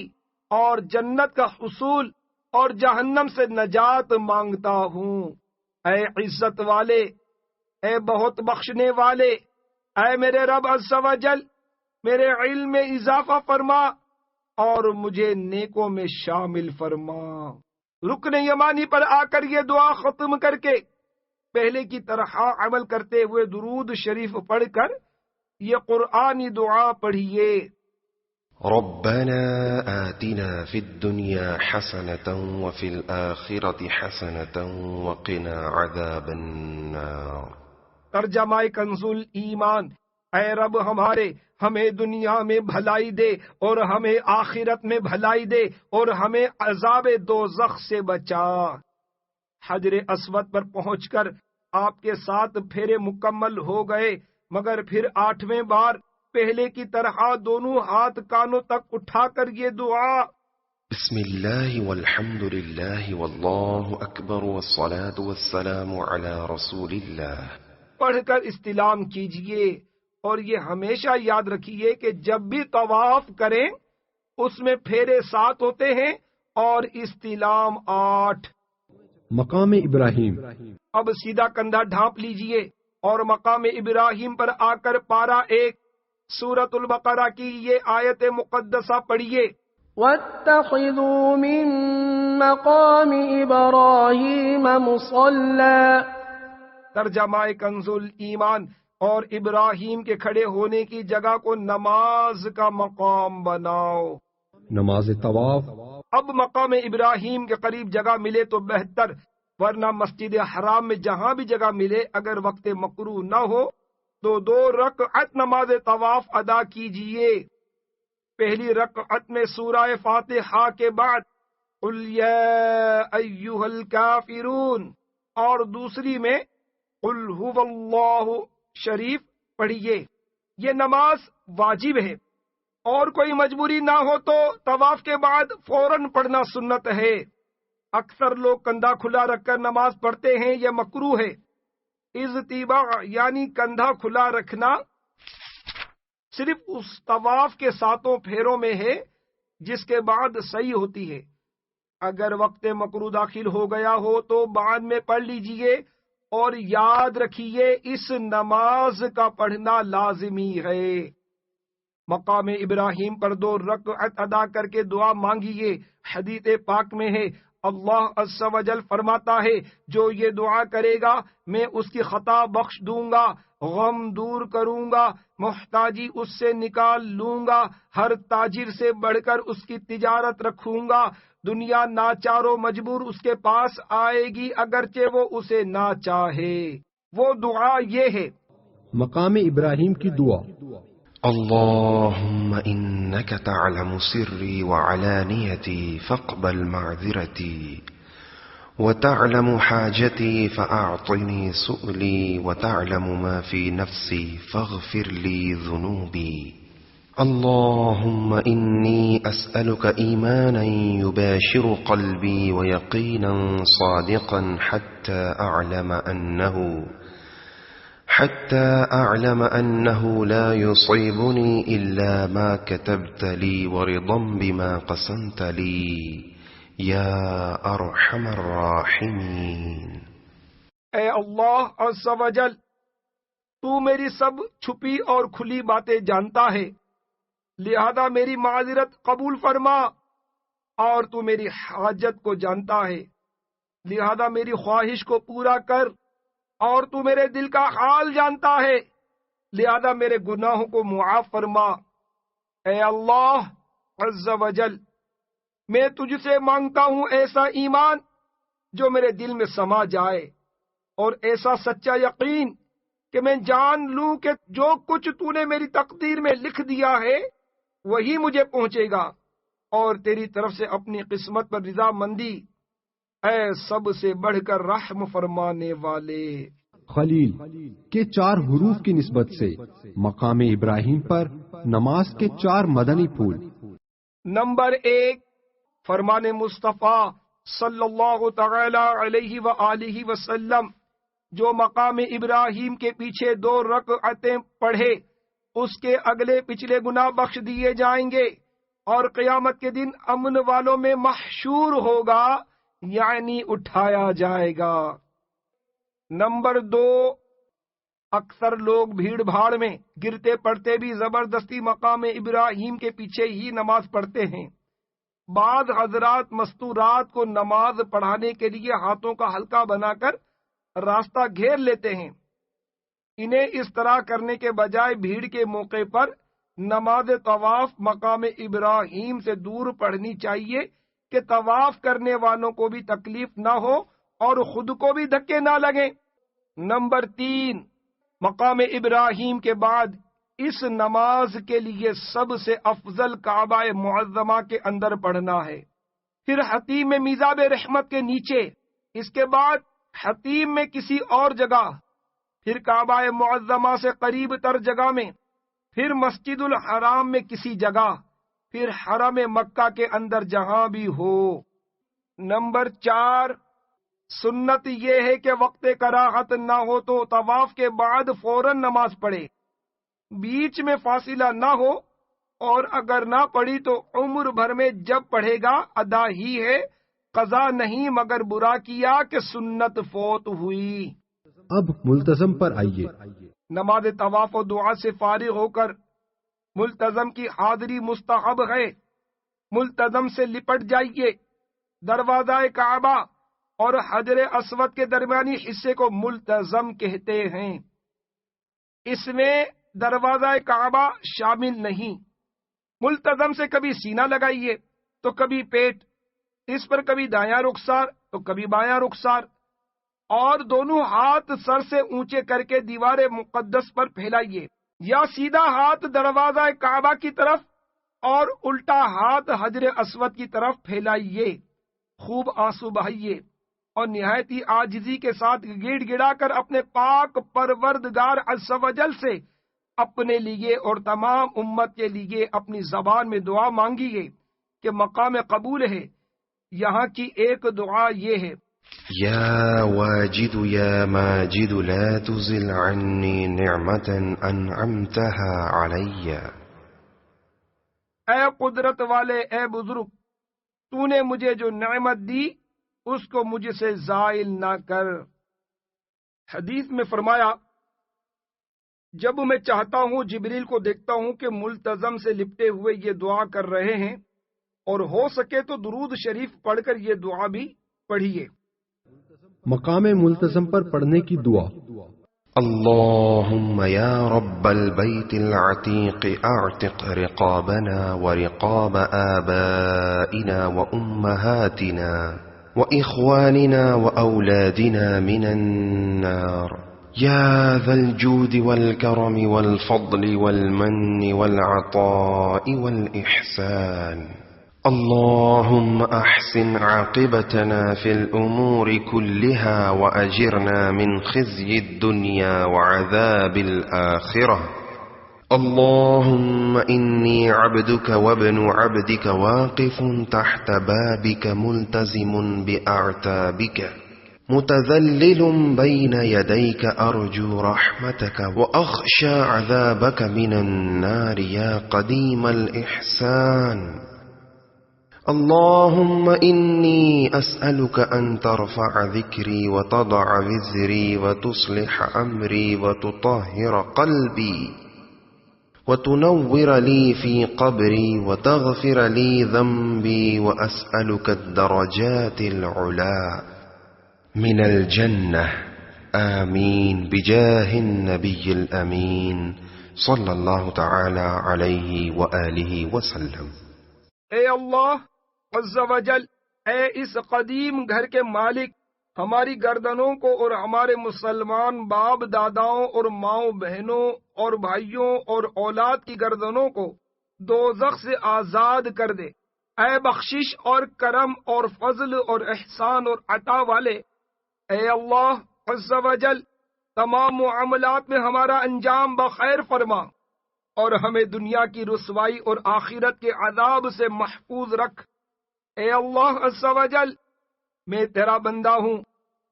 اور جنت کا حصول اور جہنم سے نجات مانگتا ہوں۔ اے عزت والے، اے بہت بخشنے والے، اے میرے رب عز و جل، میرے علم میں اضافہ فرما اور مجھے نیکوں میں شامل فرما۔ رکن یمانی پر آ کر یہ دعا ختم کر کے پہلے کی طرح عمل کرتے ہوئے درود شریف پڑھ کر یہ قرآنی دعا پڑھیے۔ ربنا آتنا في الدنيا حسنة وفي الآخرة حسنة وقنا عذاب النار۔ ترجمہ کنز ایمان، اے رب ہمارے، ہمیں دنیا میں بھلائی دے اور ہمیں آخرت میں بھلائی دے اور ہمیں عذاب دوزخ سے بچا۔ حجر اسود پر پہنچ کر آپ کے 7 پھیرے مکمل ہو گئے، مگر پھر 8ویں بار پہلے کی طرح دونوں ہاتھ کانوں تک اٹھا کر یہ دعا، بسم اللہ والحمد للہ واللہ اکبر والصلاة والسلام علی رسول اللہ، پڑھ کر استلام کیجئے۔ اور یہ ہمیشہ یاد رکھیے کہ جب بھی طواف کریں اس میں پھیرے 7 ہوتے ہیں اور استلام 8۔ مقام ابراہیم۔ اب سیدھا کندھا ڈھانپ لیجئے اور مقام ابراہیم پر آ کر پارہ 1 سورۃ البقرہ کی یہ آیت مقدسہ پڑھیے۔ وَاتَّخِذُوا مِن مَّقَامِ إِبْرَاهِيمَ مُصَلًّى۔ ترجمہ کنز ایمان، اور ابراہیم کے کھڑے ہونے کی جگہ کو نماز کا مقام بناؤ۔ نماز طواف۔ اب مقام ابراہیم کے قریب جگہ ملے تو بہتر، ورنہ مسجد حرام میں جہاں بھی جگہ ملے اگر وقت مکروہ نہ ہو تو 2 رکعت نماز طواف ادا کیجئے۔ پہلی رکعت میں سورہ فاتحہ کے بعد قل یا ایھا الکافرون اور دوسری میں قل ھو اللہ شریف پڑھیے۔ یہ نماز واجب ہے، اور کوئی مجبوری نہ ہو تو طواف کے بعد فوراً پڑھنا سنت ہے۔ اکثر لوگ کندھا کھلا رکھ کر نماز پڑھتے ہیں، یہ مکروہ ہے۔ اضطباع یعنی کندھا کھلا رکھنا صرف اس طواف کے 7 پھیروں میں ہے جس کے بعد صحیح ہوتی ہے۔ اگر وقت مکروہ داخل ہو گیا ہو تو بعد میں پڑھ لیجئے، اور یاد رکھیے اس نماز کا پڑھنا لازمی ہے۔ مقام ابراہیم پر 2 رکعت ادا کر کے دعا مانگیے۔ حدیث پاک میں ہے، اللہ عز و جل فرماتا ہے جو یہ دعا کرے گا میں اس کی خطا بخش دوں گا، غم دور کروں گا، محتاجی اس سے نکال لوں گا، ہر تاجر سے بڑھ کر اس کی تجارت رکھوں گا، دنیا ناچار و مجبور اس کے پاس آئے گی اگرچہ وہ اسے نہ چاہے۔ وہ دعا یہ ہے۔ مقام ابراہیم کی دعا۔ اللهم إنك تعلم سري وعلانيتي فاقبل معذرتي، وتعلم حاجتي فأعطني سؤلي، وتعلم ما في نفسي فاغفر لي ذنوبي. اللهم إني أسألك إيمانا يباشر قلبي ويقينا صادقا حتى أعلم أنه لا يصيبني إلا ما كتبت لي ورضا بما قسمت لي يا أرحم الراحمين۔ اے اللہ عز و جل، تو میری سب چھپی اور کھلی باتیں جانتا ہے، لہذا میری معذرت قبول فرما، اور تو میری حاجت کو جانتا ہے، لہذا میری خواہش کو پورا کر، اور تو میرے دل کا حال جانتا ہے، لہذا میرے گناہوں کو معاف فرما۔ اے اللہ عز و جل، میں تجھ سے مانگتا ہوں ایسا ایمان جو میرے دل میں سما جائے، اور ایسا سچا یقین کہ میں جان لوں کہ جو کچھ تو نے میری تقدیر میں لکھ دیا ہے وہی مجھے پہنچے گا، اور تیری طرف سے اپنی قسمت پر رضا مندی، اے سب سے بڑھ کر رحم فرمانے والے۔ خلیل کے 4 حروف کی نسبت سے مقام ابراہیم پر نماز کے 4 مدنی پھول۔ نمبر 1، فرمان مصطفیٰ صلی اللہ تعالی علیہ وآلہ وسلم جو مقام ابراہیم کے پیچھے 2 رکعتیں پڑھے اس کے اگلے پچھلے گناہ بخش دیے جائیں گے، اور قیامت کے دن امن والوں میں محشور ہوگا، یعنی اٹھایا جائے گا۔ نمبر 2، اکثر لوگ بھیڑ بھاڑ میں گرتے پڑتے بھی زبردستی مقام ابراہیم کے پیچھے ہی نماز پڑھتے ہیں۔ بعض حضرات مستورات کو نماز پڑھانے کے لیے ہاتھوں کا حلقہ بنا کر راستہ گھیر لیتے ہیں۔ انہیں اس طرح کرنے کے بجائے بھیڑ کے موقع پر نماز طواف مقام ابراہیم سے دور پڑھنی چاہیے کہ طواف کرنے والوں کو بھی تکلیف نہ ہو اور خود کو بھی دھکے نہ لگیں۔ نمبر 3، مقام ابراہیم کے بعد اس نماز کے لیے سب سے افضل کعبہ معظمہ کے اندر پڑھنا ہے، پھر حتیم میں میزاب رحمت کے نیچے، اس کے بعد حتیم میں کسی اور جگہ، پھر کعبہ معظمہ سے قریب تر جگہ میں، پھر مسجد الحرام میں کسی جگہ، پھر حرم مکہ کے اندر جہاں بھی ہو۔ نمبر 4، سنت یہ ہے کہ وقت کراہت نہ ہو تو طواف کے بعد فوراً نماز پڑھے، بیچ میں فاصلہ نہ ہو، اور اگر نہ پڑھی تو عمر بھر میں جب پڑھے گا ادا ہی ہے، قضا نہیں، مگر برا کیا کہ سنت فوت ہوئی۔ اب ملتزم پر آئیے۔ نماز طواف و دعا سے فارغ ہو کر ملتزم کی حاضری مستحب ہے۔ ملتزم سے لپٹ جائیے۔ دروازہ کعبہ اور حجر اسود کے درمیانی حصے کو ملتزم کہتے ہیں۔ اس میں دروازہ کعبہ شامل نہیں۔ ملتزم سے کبھی سینہ لگائیے تو کبھی پیٹ، اس پر کبھی دایاں رخسار تو کبھی بایاں رخسار، اور دونوں ہاتھ سر سے اونچے کر کے دیوار مقدس پر پھیلائیے، یا سیدھا ہاتھ دروازہ کعبہ کی طرف اور الٹا ہاتھ حجر اسود کی طرف پھیلائیے۔ خوب آنسو بہائیے اور نہایت ہی عاجزی کے ساتھ گڑ گڑا کر اپنے پاک پروردگار عز و جل سے اپنے لیے اور تمام امت کے لیے اپنی زبان میں دعا مانگیے کہ مقام قبول ہے۔ یہاں کی ایک دعا یہ ہے: یا واجد یا ماجد لا تزل عني نعمة انعمتها علی۔ اے قدرت والے، اے بزرگ، تو نے مجھے جو نعمت دی اس کو مجھ سے زائل نہ کر۔ حدیث میں فرمایا، جب میں چاہتا ہوں جبریل کو دیکھتا ہوں کہ ملتزم سے لپٹے ہوئے یہ دعا کر رہے ہیں، اور ہو سکے تو درود شریف پڑھ کر یہ دعا بھی پڑھیے۔ مقام ملتزم پر پڑھنے کی دعا: اللهم يا رب البيت العتيق اعتق رقابنا ورقاب آبائنا وأمهاتنا وإخواننا وأولادنا من النار يا ذا الجود والكرم والفضل والمن والعطاء والإحسان اللهم أحسن عاقبتنا في الأمور كلها وأجرنا من خزي الدنيا وعذاب الآخرة اللهم إني عبدك وابن عبدك واقف تحت بابك ملتزم بأعتابك متذلل بين يديك أرجو رحمتك وأخشى عذابك من النار يا قديم الإحسان اللهم إني أسألك أن ترفع ذكري وتضع وزري وتصلح أمري وتطهر قلبي وتنور لي في قبري وتغفر لي ذنبي وأسألك الدرجات العلا من الجنة آمين بجاه النبي الأمين صلى الله تعالى عليه وآله وسلم۔ اے اللہ، عز و جل، اے اس قدیم گھر کے مالک، ہماری گردنوں کو اور ہمارے مسلمان باپ داداؤں اور ماؤں بہنوں اور بھائیوں اور اولاد کی گردنوں کو دوزخ سے آزاد کر دے۔ اے بخشش اور کرم اور فضل اور احسان اور عطا والے، اے اللہ عز و جل، تمام معاملات میں ہمارا انجام بخیر فرما اور ہمیں دنیا کی رسوائی اور آخرت کے عذاب سے محفوظ رکھ۔ اے اللہ عز و جل، میں تیرا بندہ ہوں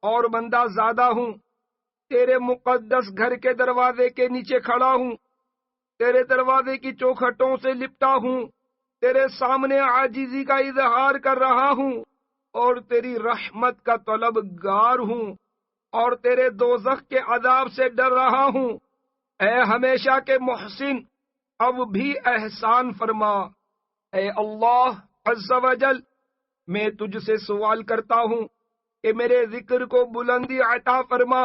اور بندہ زیادہ ہوں، تیرے مقدس گھر کے دروازے کے نیچے کھڑا ہوں، تیرے دروازے کی چوکھٹوں سے لپٹا ہوں، تیرے سامنے عاجزی کا اظہار کر رہا ہوں اور تیری رحمت کا طلبگار ہوں اور تیرے دوزخ کے عذاب سے ڈر رہا ہوں۔ اے ہمیشہ کے محسن، اب بھی احسان فرما۔ اے اللہ عز و جل، میں تجھ سے سوال کرتا ہوں کہ میرے ذکر کو بلندی عطا فرما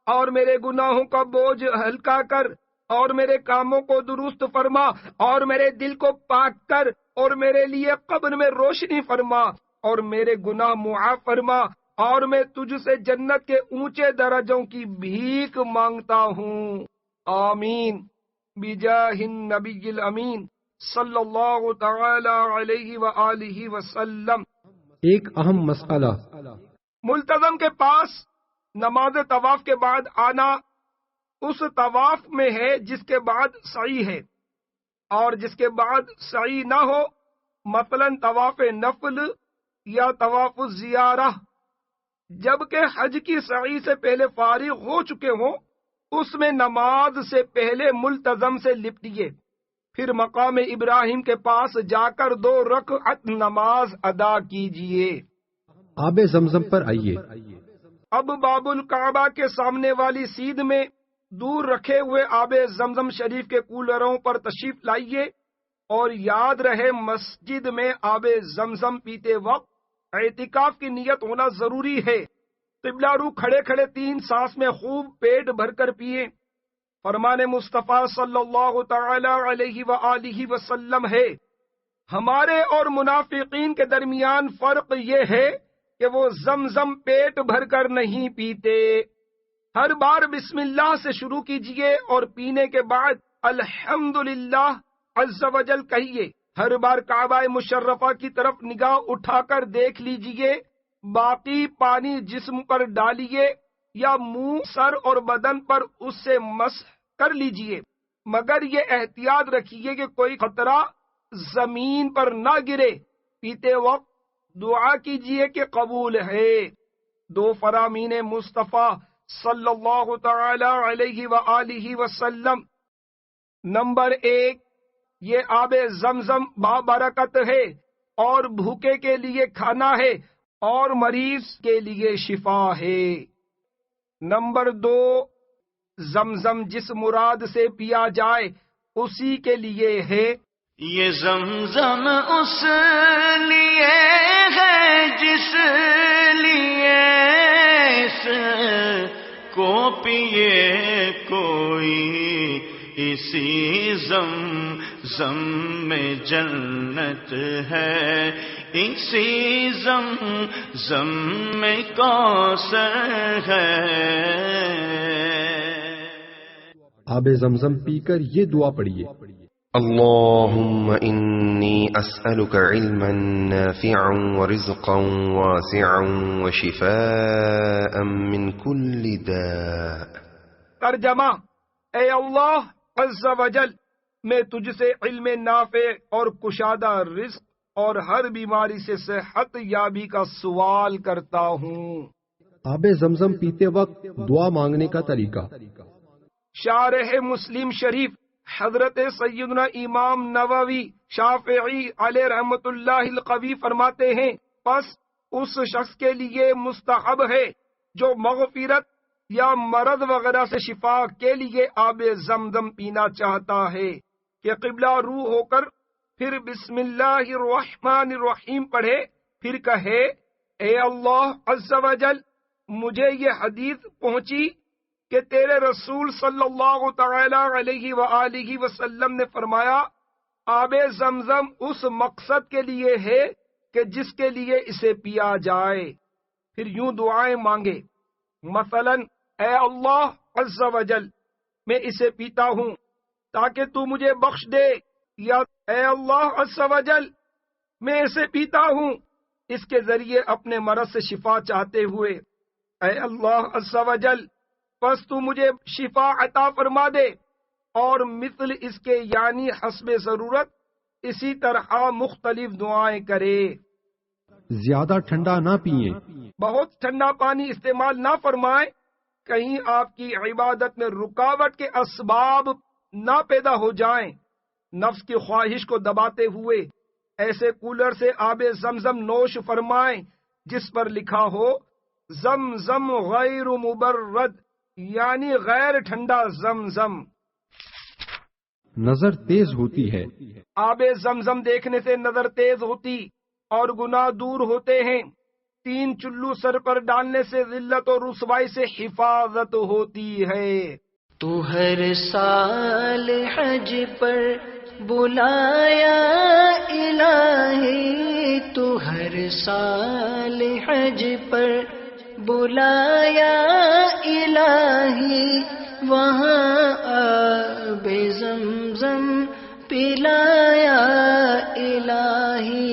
اور میرے گناہوں کا بوجھ ہلکا کر اور میرے کاموں کو درست فرما اور میرے دل کو پاک کر اور میرے لیے قبر میں روشنی فرما اور میرے گناہ معاف فرما، اور میں تجھ سے جنت کے اونچے درجوں کی بھیک مانگتا ہوں۔ آمین بجاہ النبی الامین صلی اللہ تعالی علیہ وآلہ وسلم۔ ایک اہم مسئلہ، ملتزم کے پاس نماز طواف کے بعد آنا اس طواف میں ہے جس کے بعد سعی ہے، اور جس کے بعد سعی نہ ہو، مثلا طواف نفل یا طواف الزیارہ، جبکہ حج کی سعی سے پہلے فارغ ہو چکے ہوں، اس میں نماز سے پہلے ملتزم سے لپٹیے، پھر مقام ابراہیم کے پاس جا کر 2 رکعت نماز ادا کیجیے۔ آب زمزم پر آئیے۔ اب باب الکعبہ کے سامنے والی سیدھ میں دور رکھے ہوئے آب زمزم شریف کے کولروں پر تشریف لائیے، اور یاد رہے مسجد میں آب زمزم پیتے وقت اعتکاف کی نیت ہونا ضروری ہے۔ قبلہ رو کھڑے کھڑے 3 سانس میں خوب پیٹ بھر کر پیئے۔ فرمان مصطفیٰ صلی اللہ تعالی علیہ وآلہ وسلم ہے، ہمارے اور منافقین کے درمیان فرق یہ ہے کہ وہ زمزم پیٹ بھر کر نہیں پیتے۔ ہر بار بسم اللہ سے شروع کیجئے اور پینے کے بعد الحمدللہ عز و جل کہیے۔ ہر بار کعبہ مشرفہ کی طرف نگاہ اٹھا کر دیکھ لیجئے، باقی پانی جسم پر ڈالیے یا منہ، سر اور بدن پر اس سے مسح کر لیجئے، مگر یہ احتیاط رکھیے کہ کوئی قطرہ زمین پر نہ گرے۔ پیتے وقت دعا کیجئے کہ قبول ہے۔ 2 فرامین مصطفیٰ صلی اللہ تعالی علیہ وآلہ وسلم۔ نمبر 1، یہ آب زمزم بابرکت ہے اور بھوکے کے لیے کھانا ہے اور مریض کے لیے شفا ہے۔ نمبر 2، زمزم جس مراد سے پیا جائے اسی کے لیے ہے۔ یہ زمزم اس لیے ہے جس لیے اس کو پیے کوئی، اسی زمزم میں جنت ہے، اسی زمزم میں کوثر ہے۔ آب زمزم پی کر یہ دعا پڑھیے: اللهم إني أسألك علما نافعا ورزقا واسعا وشفاء من كل داء۔ ترجمہ: اے اللہ عز و جل، میں تجھ سے علم نافع اور کشادہ رزق اور ہر بیماری سے صحت یابی کا سوال کرتا ہوں۔ آب زمزم پیتے وقت دعا مانگنے کا طریقہ۔ شارح مسلم شریف حضرت سیدنا امام نووی شافعی علیہ رحمت اللہ القوی فرماتے ہیں، پس اس شخص کے لیے مستحب ہے جو مغفرت یا مرض وغیرہ سے شفا کے لیے آب زمزم پینا چاہتا ہے کہ قبلہ رو ہو کر پھر بسم اللہ الرحمن الرحیم پڑھے، پھر کہے: اے اللہ عز و جل، مجھے یہ حدیث پہنچی کہ تیرے رسول صلی اللہ تعالی علیہ وآلہ وسلم نے فرمایا، آب زمزم اس مقصد کے لیے ہے کہ جس کے لیے اسے پیا جائے، پھر یوں دعائیں مانگے، مثلا اے اللہ عز و جل میں اسے پیتا ہوں تاکہ تو مجھے بخش دے، یا اے اللہ عز و جل میں اسے پیتا ہوں اس کے ذریعے اپنے مرض سے شفا چاہتے ہوئے، اے اللہ عز و جل پس تو مجھے شفا عطا فرما دے، اور مثل اس کے یعنی حسب ضرورت اسی طرح مختلف دعائیں کرے۔ زیادہ ٹھنڈا نہ پئیں، بہت ٹھنڈا پانی استعمال نہ فرمائیں، کہیں آپ کی عبادت میں رکاوٹ کے اسباب نہ پیدا ہو جائیں۔ نفس کی خواہش کو دباتے ہوئے ایسے کولر سے آب زمزم نوش فرمائیں جس پر لکھا ہو زمزم غیر مبرد، یعنی غیر ٹھنڈا زمزم۔ نظر تیز ہوتی ہے، آب زمزم دیکھنے سے نظر تیز ہوتی اور گناہ دور ہوتے ہیں۔ 3 چلو سر پر ڈالنے سے ذلت اور رسوائی سے حفاظت ہوتی ہے۔ تو ہر سال حج پر بلایا الہی، تو ہر سال حج پر بلایا الہی، وہاں آب زمزم پلایا الہی۔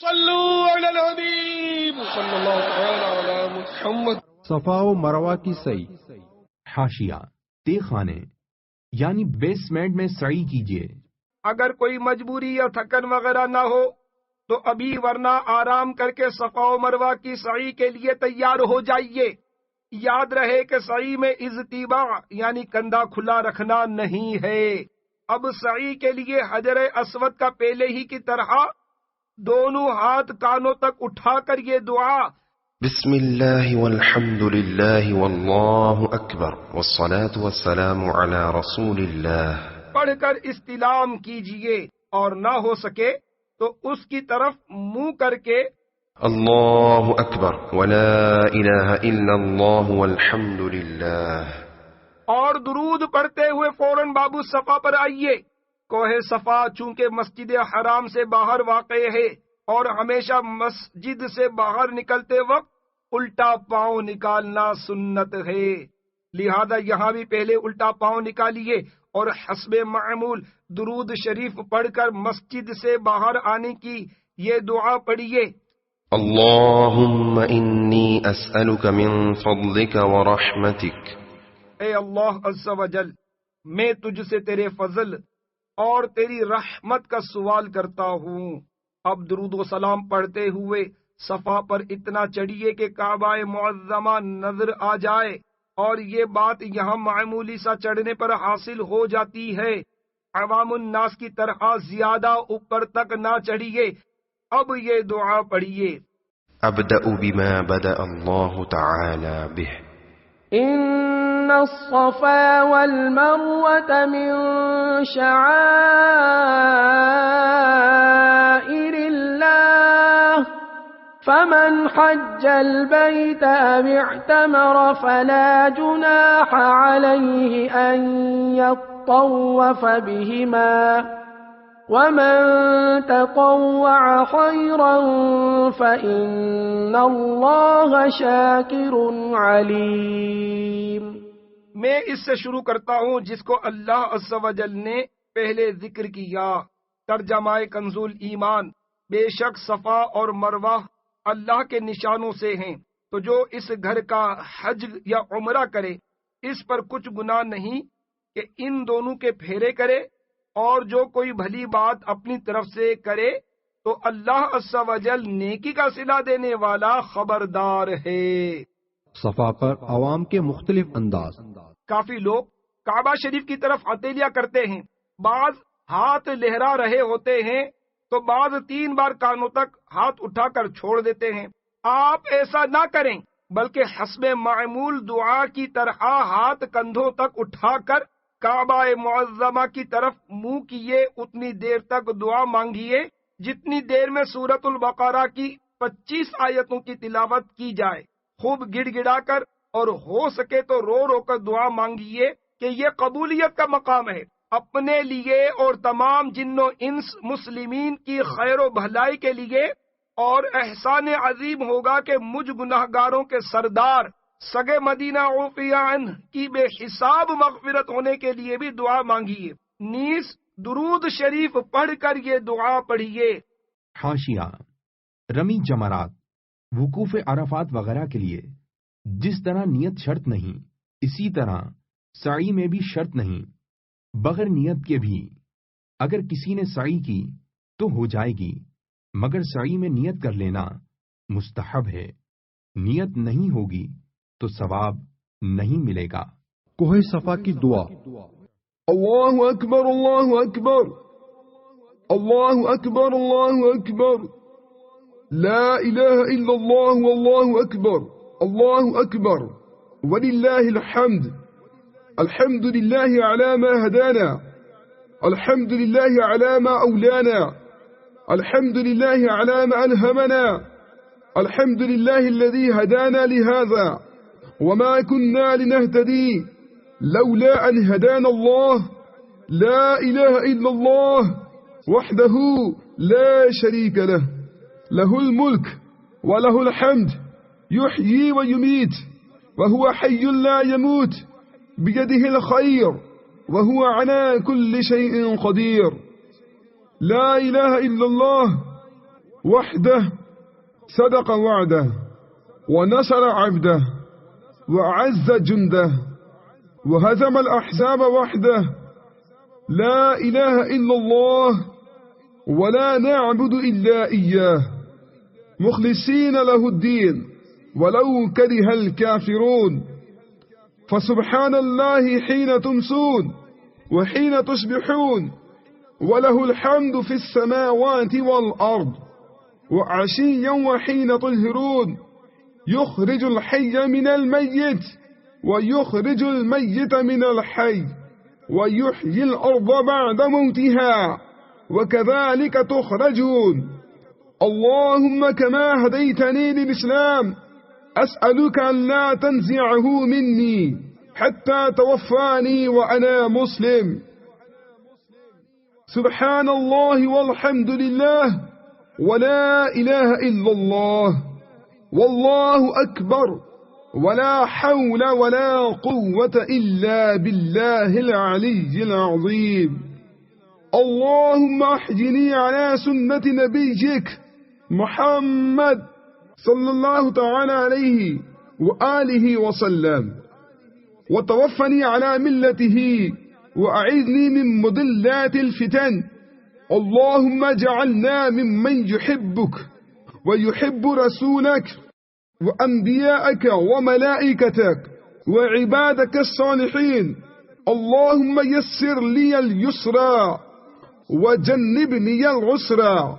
صلو علی الحبیب صلی اللہ تعالی علی محمد۔ صفا و مروہ کی سعی۔ حاشیہ تہ خانے یعنی بیسمنٹ میں سعی کیجیے۔ اگر کوئی مجبوری یا تھکن وغیرہ نہ ہو تو ابھی، ورنہ آرام کر کے صفا و مروہ کی سعی کے لیے تیار ہو جائیے۔ یاد رہے کہ سعی میں اضطباع یعنی کندھا کھلا رکھنا نہیں ہے۔ اب سعی کے لیے حجر اسود کا پہلے ہی کی طرح دونوں ہاتھ کانوں تک اٹھا کر یہ دعا بسم اللہ والحمد للہ واللہ اکبر والصلاة والسلام علی رسول اللہ پڑھ کر استلام کیجئے، اور نہ ہو سکے تو اس کی طرف منہ کر کے اللہ اکبر ولا الہ الا اللہ والحمد للہ، اور درود پڑھتے ہوئے فوراً باب الصفا پر آئیے۔ کوہ صفا چونکہ مسجد حرام سے باہر واقع ہے اور ہمیشہ مسجد سے باہر نکلتے وقت الٹا پاؤں نکالنا سنت ہے، لہذا یہاں بھی پہلے الٹا پاؤں نکالیے اور حسب معمول درود شریف پڑھ کر مسجد سے باہر آنے کی یہ دعا پڑھیے۔ اللہم انی اسألک من فضلک ورحمتک، اے اللہ عز و جل میں تجھ سے تیرے فضل اور تیری رحمت کا سوال کرتا ہوں۔ اب درود و سلام پڑھتے ہوئے صفا پر اتنا چڑھیے کہ کعبہ معظمہ نظر آ جائے، اور یہ بات یہاں معمولی سا چڑھنے پر حاصل ہو جاتی ہے۔ عوام الناس کی طرح زیادہ اوپر تک نہ چڑھیے۔ اب یہ دعا پڑھیے۔ ابدأ بما بدأ اللہ تعالی به، إن الصفا والمروة من شعائر الله فمن حج البيت أو اعتمر فلا جناح عليه أن يطوف بهما ومن تطوع خيرا فإن الله شاكر عليم۔ میں اس سے شروع کرتا ہوں جس کو اللہ عز و جل نے پہلے ذکر کیا۔ ترجمہ کنز ایمان، بے شک صفا اور مروہ اللہ کے نشانوں سے ہیں، تو جو اس گھر کا حج یا عمرہ کرے اس پر کچھ گناہ نہیں کہ ان دونوں کے پھیرے کرے، اور جو کوئی بھلی بات اپنی طرف سے کرے تو اللہ عز و جل نیکی کا صلہ دینے والا خبردار ہے۔ صفا پر عوام کے مختلف انداز۔ کافی لوگ کعبہ شریف کی طرف ہتھیلیاں کرتے ہیں، بعض ہاتھ لہرا رہے ہوتے ہیں تو بعض 3 بار کانوں تک ہاتھ اٹھا کر چھوڑ دیتے ہیں۔ آپ ایسا نہ کریں، بلکہ حسب معمول دعا کی طرح ہاتھ کندھوں تک اٹھا کر کعبہ معظمہ کی طرف منہ کیے اتنی دیر تک دعا مانگیے جتنی دیر میں سورۃ البقرہ کی 25 آیتوں کی تلاوت کی جائے۔ خوب گڑ گڑا کر اور ہو سکے تو رو رو کر دعا مانگیے کہ یہ قبولیت کا مقام ہے۔ اپنے لیے اور تمام جن و انس مسلمین کی خیر و بھلائی کے لیے، اور احسان عظیم ہوگا کہ مجھ گناہ گاروں کے سردار سگے مدینہ عوفیہ عنہ کی بے حساب مغفرت ہونے کے لیے بھی دعا مانگیے، نیز درود شریف پڑھ کر یہ دعا پڑھیے۔ حاشیہ: رمی جمرات، وقوف عرفات وغیرہ کے لیے جس طرح نیت شرط نہیں، اسی طرح سعی میں بھی شرط نہیں، بغیر نیت کے بھی اگر کسی نے سعی کی تو ہو جائے گی، مگر سعی میں نیت کر لینا مستحب ہے، نیت نہیں ہوگی تو ثواب نہیں ملے گا۔ کوہ صفا کی دعا۔ اللہ اکبر اللہ اکبر اللہ اکبر اللہ اکبر لا الہ الا اللہ واللہ اکبر اللہ اکبر وللہ الحمد الحمد للہ علی ما ہدانا الحمد للہ علی ما اولانا الحمد للہ علی ما الہمنا الحمد للہ الذی ہدانا لہذا وما كنا لنهتدي لولا أن هدانا الله لا إله إلا الله وحده لا شريك له له الملك وله الحمد يحيي ويميت وهو حي لا يموت بيده الخير وهو على كل شيء قدير لا إله إلا الله وحده صدق وعده ونصر عبده وعز جنده وهزم الأحزاب وحده لا إله إلا الله ولا نعبد إلا إياه مخلصين له الدين ولو كره الكافرون فسبحان الله حين تمسون وحين تصبحون وله الحمد في السماوات والأرض وعشيا وحين تظهرون يخرج الحي من الميت ويخرج الميت من الحي ويحيي الأرض بعد موتها وكذلك تخرجون اللهم كما هديتني للإسلام أسألك أن لا تنزعه مني حتى توفاني وأنا مسلم سبحان الله والحمد لله ولا إله إلا الله والله أكبر ولا حول ولا قوة إلا بالله العلي العظيم اللهم احيني على سنة نبيك محمد صلى الله تعالى عليه وآله وسلم وتوفني على ملته وأعذني من مضلات الفتن اللهم اجعلنا ممن يحبك ويحب رسولك وأنبياءك وملائكتك وعبادك الصالحين اللهم يسر لي اليسرى وجنبني العسرى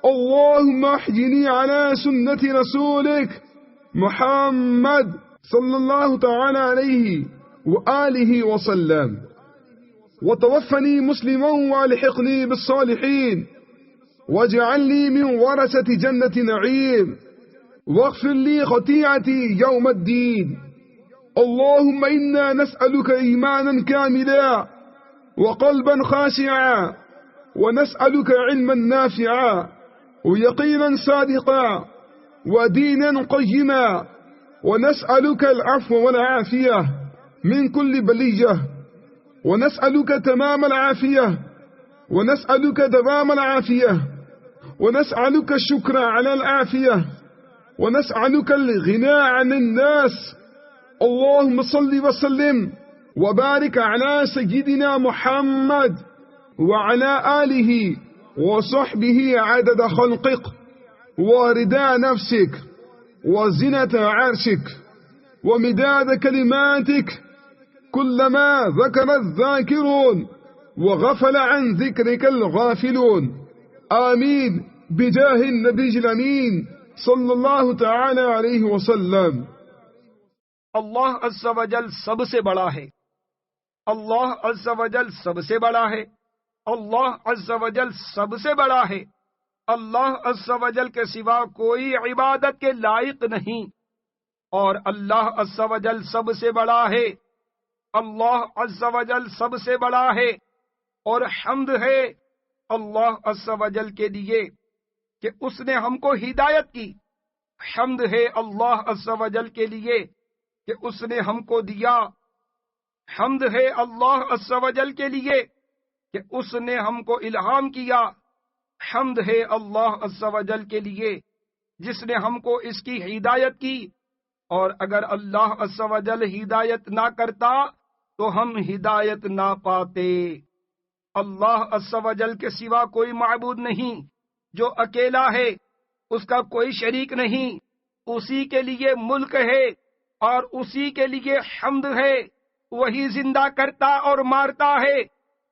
اللهم احيني على سنة رسولك محمد صلى الله تعالى عليه وآله وسلم وتوفني مسلما والحقني بالصالحين واجعلني من ورثة جنة نعيم واغفر لي خطيئتي يوم الدين اللهم إنا نسألك إيمانا كاملا وقلبا خاشعا ونسألك علما نافعا ويقينا صادقا ودينا قيما ونسألك العفو والعافية من كل بلية ونسألك تمام العافية ونسألك دوام العافية ونسألك الشكر على العافية ونسألك الغنى عن الناس اللهم صل وسلم وبارك على سيدنا محمد وعلى آله وصحبه عدد خلقك ورضا نفسك وزنة عرشك ومداد كلماتك كلما ذكر الذاكرون وغفل عن ذكرك الغافلون آمين بجاه النبي الأمين صلی اللہ تعالی علیہ وسلم۔ اللہ عز و جل سب سے بڑا ہے، اللہ عز و جل سب سے بڑا ہے، اللہ عز و جل سب سے بڑا ہے، اللہ عز و جل کے سوا کوئی عبادت کے لائق نہیں، اور اللہ عز و جل سب سے بڑا ہے، اللہ عز و جل سب سے بڑا ہے، اور حمد ہے اللہ عز و جل کے لیے کہ اس نے ہم کو ہدایت کی، حمد ہے اللہ عز و جل کے لیے کہ اس نے ہم کو دیا، حمد ہے اللہ عز و جل کے لیے کہ اس نے ہم کو الہام کیا، حمد ہے اللہ عز و جل کے لیے جس نے ہم کو اس کی ہدایت کی، اور اگر اللہ عز و جل ہدایت نہ کرتا تو ہم ہدایت نہ پاتے۔ اللہ عز و جل کے سوا کوئی معبود نہیں، جو اکیلا ہے، اس کا کوئی شریک نہیں، اسی کے لیے ملک ہے اور اسی کے لیے حمد ہے، وہی زندہ کرتا اور مارتا ہے،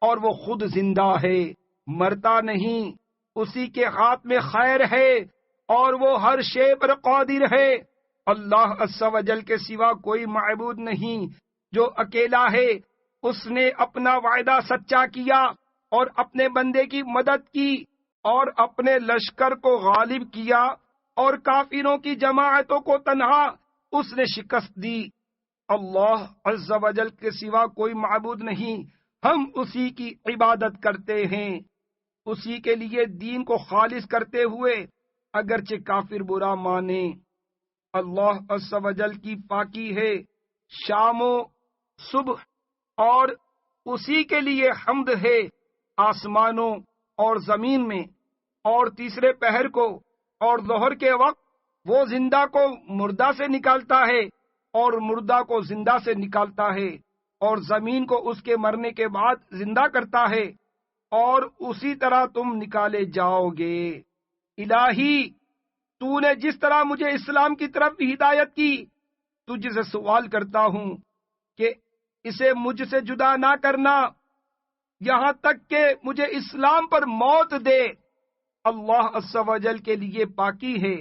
اور وہ خود زندہ ہے، مرتا نہیں، اسی کے ہاتھ میں خیر ہے اور وہ ہر شے پر قادر ہے۔ اللہ عز و جل کے سوا کوئی معبود نہیں، جو اکیلا ہے، اس نے اپنا وعدہ سچا کیا اور اپنے بندے کی مدد کی اور اپنے لشکر کو غالب کیا اور کافروں کی جماعتوں کو تنہا اس نے شکست دی۔ اللہ عز و جل کے سوا کوئی معبود نہیں، ہم اسی کی عبادت کرتے ہیں، اسی کے لیے دین کو خالص کرتے ہوئے اگرچہ کافر برا مانے۔ اللہ عز و جل کی پاکی ہے شام و صبح، اور اسی کے لیے حمد ہے آسمانوں اور زمین میں، اور تیسرے پہر کو اور ظہر کے وقت وہ زندہ کو مردہ سے نکالتا ہے اور مردہ کو زندہ سے نکالتا ہے، اور زمین کو اس کے مرنے کے بعد زندہ کرتا ہے، اور اسی طرح تم نکالے جاؤ گے۔ الہی، تو نے جس طرح مجھے اسلام کی طرف ہدایت کی، تجھ سے سوال کرتا ہوں کہ اسے مجھ سے جدا نہ کرنا یہاں تک کہ مجھے اسلام پر موت دے۔ اللہ عز و جل کے لیے پاکی ہے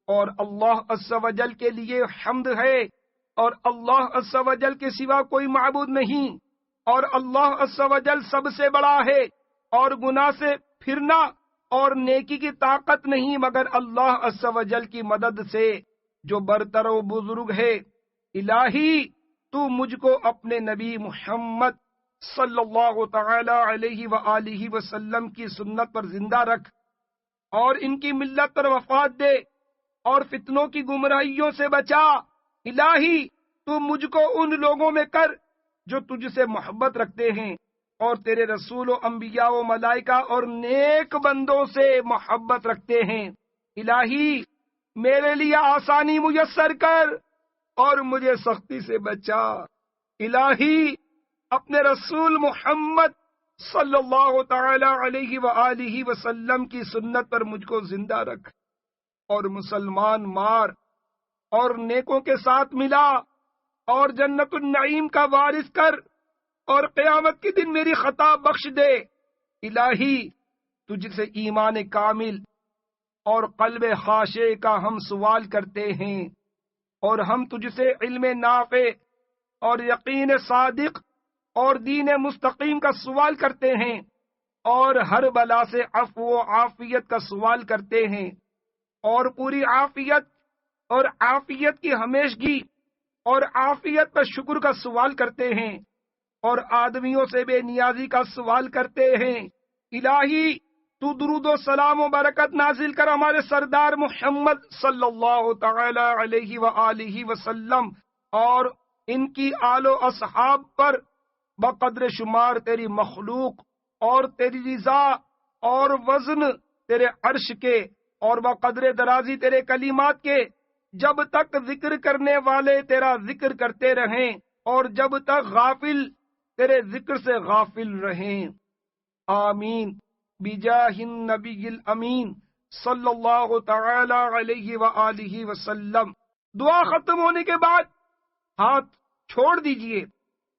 اور اللہ عز و جل کے لیے حمد ہے، اور اللہ عز و جل کے سوا کوئی معبود نہیں، اور اللہ عز و جل سب سے بڑا ہے، اور گناہ سے پھرنا اور نیکی کی طاقت نہیں مگر اللہ عز و جل کی مدد سے جو برتر و بزرگ ہے۔ الہی، تو مجھ کو اپنے نبی محمد صلی اللہ تعالی علیہ وآلہ وسلم کی سنت پر زندہ رکھ، اور ان کی ملت پر وفات دے، اور فتنوں کی گمراہیوں سے بچا۔ الہی، تو مجھ کو ان لوگوں میں کر جو تجھ سے محبت رکھتے ہیں اور تیرے رسول و انبیاء و ملائکہ اور نیک بندوں سے محبت رکھتے ہیں۔ الہی، میرے لیے آسانی میسر کر اور مجھے سختی سے بچا۔ الہی، اپنے رسول محمد صلی اللہ تعالی علیہ وآلہ وسلم کی سنت پر مجھ کو زندہ رکھ، اور مسلمان مار اور نیکوں کے ساتھ ملا، اور جنت النعیم کا وارث کر، اور قیامت کے دن میری خطا بخش دے۔ الہی، تجھ سے ایمان کامل اور قلب خاشع کا ہم سوال کرتے ہیں، اور ہم تجھ سے علم نافع اور یقین صادق اور دین مستقیم کا سوال کرتے ہیں، اور ہر بلا سے عفو و عافیت کا سوال کرتے ہیں، اور پوری عافیت اور عافیت کی ہمیشگی اور عافیت پر شکر کا سوال کرتے ہیں، اور آدمیوں سے بے نیازی کا سوال کرتے ہیں۔ الہی، تو درود و سلام و برکت نازل کر ہمارے سردار محمد صلی اللہ تعالی علیہ وآلہ وسلم اور ان کی آل و اصحاب پر بقدر شمار تیری مخلوق اور تیری رضا اور وزن تیرے عرش کے اور بقدر درازی تیرے کلمات کے، جب تک ذکر کرنے والے تیرا ذکر کرتے رہیں اور جب تک غافل تیرے ذکر سے غافل رہیں۔ آمین بجاہ النبی الامین صلی اللہ تعالی علیہ وآلہ وسلم۔ دعا ختم ہونے کے بعد ہاتھ چھوڑ دیجئے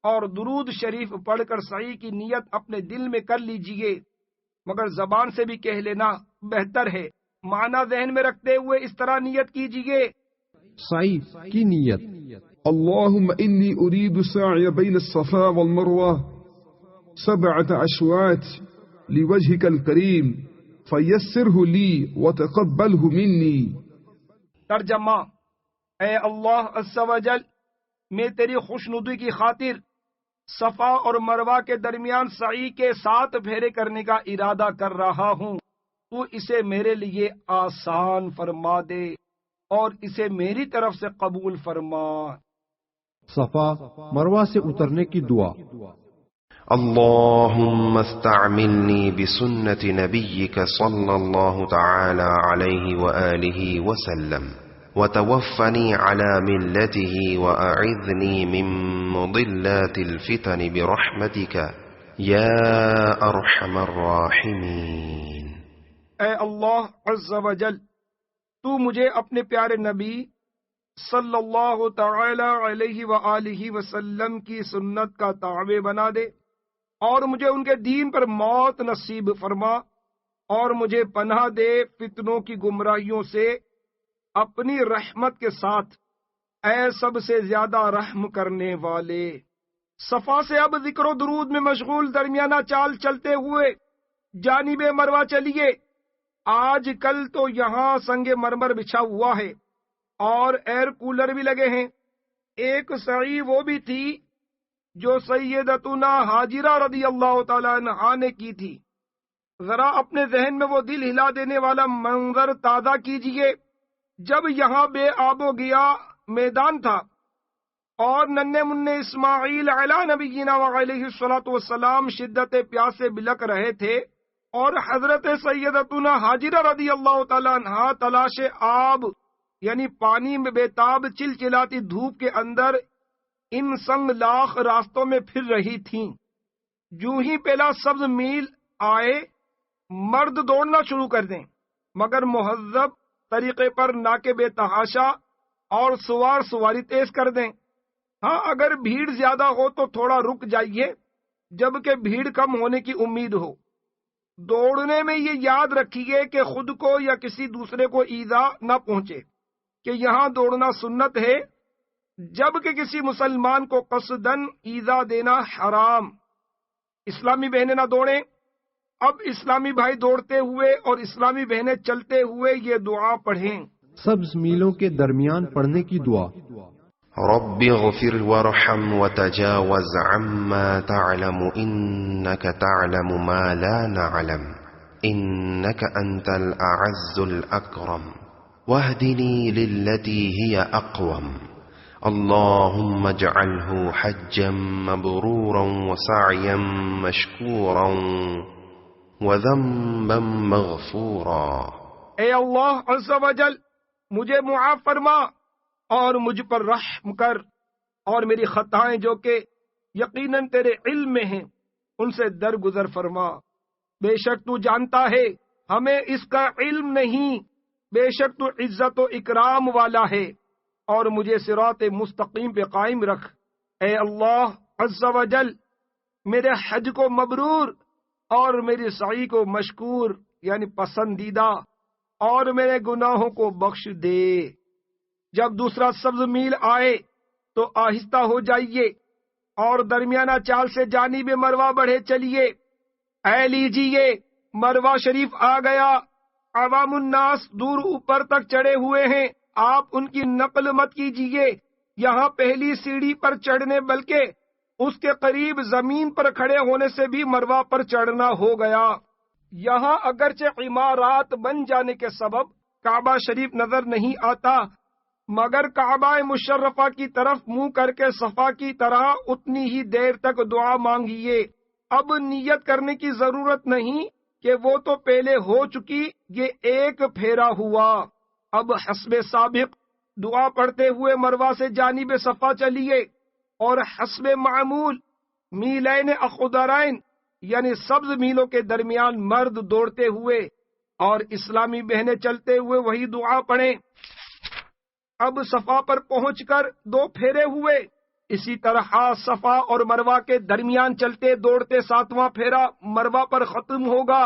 اور درود شریف پڑھ کر صحیح کی نیت اپنے دل میں کر لیجئے، مگر زبان سے بھی کہہ لینا بہتر ہے۔ معنی ذہن میں رکھتے ہوئے اس طرح نیت کیجئے: سعی کی نیت۔ اللهم إني أريد السعي بين الصفا والمروة 7 عشوات لوجهك الكريم فيسره لي وتقبله مني۔ ترجمہ: اے اللہ عز و جل، میں تیری خوشنودی کی خاطر صفا اور مروہ کے درمیان سعی کے 7 پھیرے کرنے کا ارادہ کر رہا ہوں، تو اسے میرے لیے آسان فرما دے اور اسے میری طرف سے قبول فرما۔ صفا مروہ سے اترنے کی دعا۔ اللهم استعملني بسنة نبيك صلى الله تعالى عليه وآله وسلم وتوفني على ملته وأعذني من مضلات الفتن برحمتك يا أرحم الراحمين۔ اے اللہ عز و جل، تو مجھے اپنے پیارے نبی صلی اللہ تعالی علیہ وآلہ وسلم کی سنت کا تابع بنا دے اور مجھے ان کے دین پر موت نصیب فرما، اور مجھے پناہ دے فتنوں کی گمراہیوں سے اپنی رحمت کے ساتھ، اے سب سے زیادہ رحم کرنے والے۔ صفا سے اب ذکر و درود میں مشغول درمیانہ چال چلتے ہوئے جانب مروہ چلیے۔ آج کل تو یہاں سنگ مرمر بچھا ہوا ہے اور ایئر کولر بھی لگے ہیں۔ ایک سعی وہ بھی تھی جو سیدتنا ہاجرہ رضی اللہ تعالی عنہا نے کی تھی۔ ذرا اپنے ذہن میں وہ دل ہلا دینے والا منظر تازہ کیجئے جب یہاں بے آب و گیا میدان تھا اور ننھے منھے اسماعیل علی نبینا وعلیہ الصلوۃ والسلام شدت پیاس سے بلک رہے تھے، اور حضرت سیدتنا ہاجرہ رضی اللہ تعالی عنہا تلاش آب یعنی پانی میں بےتاب چلچلاتی دھوپ کے اندر ان سنگ لاخ راستوں میں پھر رہی تھیں۔ جو ہی پہلا سبز میل آئے، مرد دوڑنا شروع کر دیں، مگر مہذب طریقے پر نہ کہ بے تحاشا، اور سوار سواری تیز کر دیں۔ ہاں، اگر بھیڑ زیادہ ہو تو تھوڑا رک جائیے جبکہ بھیڑ کم ہونے کی امید ہو۔ دوڑنے میں یہ یاد رکھیے کہ خود کو یا کسی دوسرے کو ایذا نہ پہنچے، کہ یہاں دوڑنا سنت ہے جبکہ کسی مسلمان کو قصدن ایذا دینا حرام۔ اسلامی بہنیں نہ دوڑیں۔ اب اسلامی بھائی دوڑتے ہوئے اور اسلامی بہنیں چلتے ہوئے یہ دعا پڑھیں۔ سبز میلوں کے درمیان پڑھنے کی دعا۔ رب اغفر وارحم وتجاوز عما تعلم إنك تعلم ما لا نعلم إنك أنت الأعز الأكرم واهدني للتي هي أقوم اللهم اجعله حجا مبرورا وسعيا مشكورا وذنبا مغفورا۔ اے اللہ عز و جل، مجھے معاف فرما اور مجھ پر رحم کر، اور میری خطائیں جو کہ یقیناً تیرے علم میں ہیں ان سے درگزر فرما۔ بے شک تو جانتا ہے، ہمیں اس کا علم نہیں، بے شک تو عزت و اکرام والا ہے، اور مجھے صراط مستقیم پہ قائم رکھ۔ اے اللہ عز و جل، میرے حج کو مبرور اور میری سعی کو مشکور یعنی پسندیدہ، اور میرے گناہوں کو بخش دے۔ جب دوسرا سبز میل آئے تو آہستہ ہو جائیے اور درمیانہ چال سے جانب مروہ بڑھے چلیے۔ اے لیجیے، مروہ شریف آ گیا۔ عوام الناس دور اوپر تک چڑھے ہوئے ہیں، آپ ان کی نقل مت کیجیے۔ یہاں پہلی سیڑھی پر چڑھنے بلکہ اس کے قریب زمین پر کھڑے ہونے سے بھی مروہ پر چڑھنا ہو گیا۔ یہاں اگرچہ عمارات بن جانے کے سبب کعبہ شریف نظر نہیں آتا، مگر کعبہ مشرفہ کی طرف منہ کر کے صفا کی طرح اتنی ہی دیر تک دعا مانگیے۔ اب نیت کرنے کی ضرورت نہیں کہ وہ تو پہلے ہو چکی، یہ ایک پھیرا ہوا۔ اب حسب سابق دعا پڑھتے ہوئے مروہ سے جانب صفا چلیے، اور حسب معمول میلین اخضرین یعنی سبز میلوں کے درمیان مرد دوڑتے ہوئے اور اسلامی بہنیں چلتے ہوئے وہی دعا پڑھیں۔ اب صفا پر پہنچ کر 2 پھیرے ہوئے، اسی طرح صفا اور مروہ کے درمیان چلتے دوڑتے 7واں پھیرا مروہ پر ختم ہوگا۔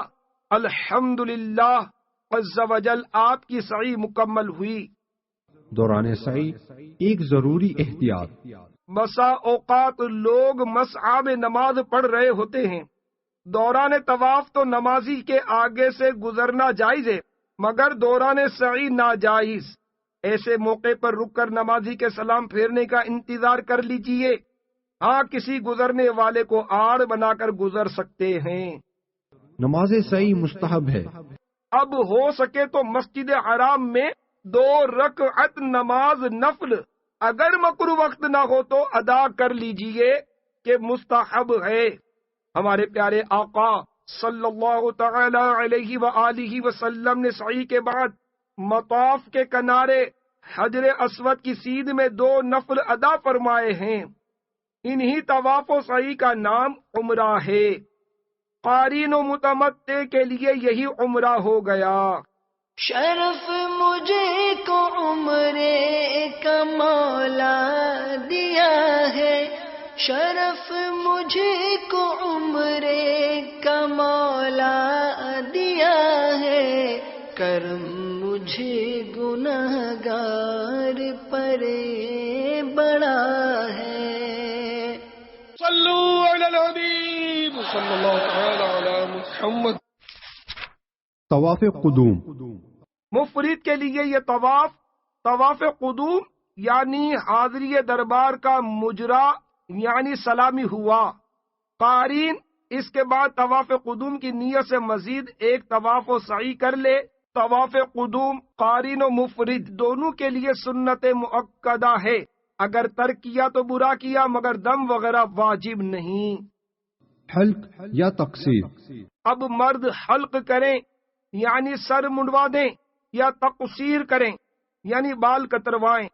الحمدللہ عز و جل، آپ کی سعی مکمل ہوئی۔ دوران سعی ایک ضروری احتیاط۔ بسا اوقات لوگ مسعی میں نماز پڑھ رہے ہوتے ہیں۔ دوران طواف تو نمازی کے آگے سے گزرنا جائز ہے، مگر دوران سعی ناجائز۔ ایسے موقع پر رک کر نمازی کے سلام پھیرنے کا انتظار کر لیجئے، ہاں کسی گزرنے والے کو آڑ بنا کر گزر سکتے ہیں۔ نماز سعی مستحب ہے۔ اب ہو سکے تو مسجد حرام میں 2 رکعت نماز نفل اگر مکروہ وقت نہ ہو تو ادا کر لیجئے کہ مستحب ہے۔ ہمارے پیارے آقا صلی اللہ تعالی علیہ وآلہ وسلم نے سعی کے بعد مطاف کے کنارے حجر اسود کی سیدھ میں 2 نفل ادا فرمائے ہیں۔ انہی طواف و سعی کا نام عمرہ ہے۔ قارین و متمتع کے لیے یہی عمرہ ہو گیا۔ شرف مجھے کو عمرے کا مولا دیا ہے، شرف مجھے کو عمرے کا مولا دیا ہے، کرم مجھے گنہگار پر بڑا ہے۔ صلو علی الحبیب صلی اللہ تعالی علی محمد۔ طواف قدوم، مفرد کے لیے یہ طواف قدوم یعنی حاضری دربار کا مجرا یعنی سلامی ہوا۔ قارین اس کے بعد طواف قدوم کی نیت سے مزید ایک طواف و سعی کر لے۔ طواف قدوم قارین و مفرد دونوں کے لیے سنت مؤکدہ ہے، اگر ترک کیا تو برا کیا، مگر دم وغیرہ واجب نہیں۔ حلق یا تقصیر، اب مرد حلق کریں یعنی سر منڈوا دیں، یا تقصیر کریں یعنی بال کتروائیں،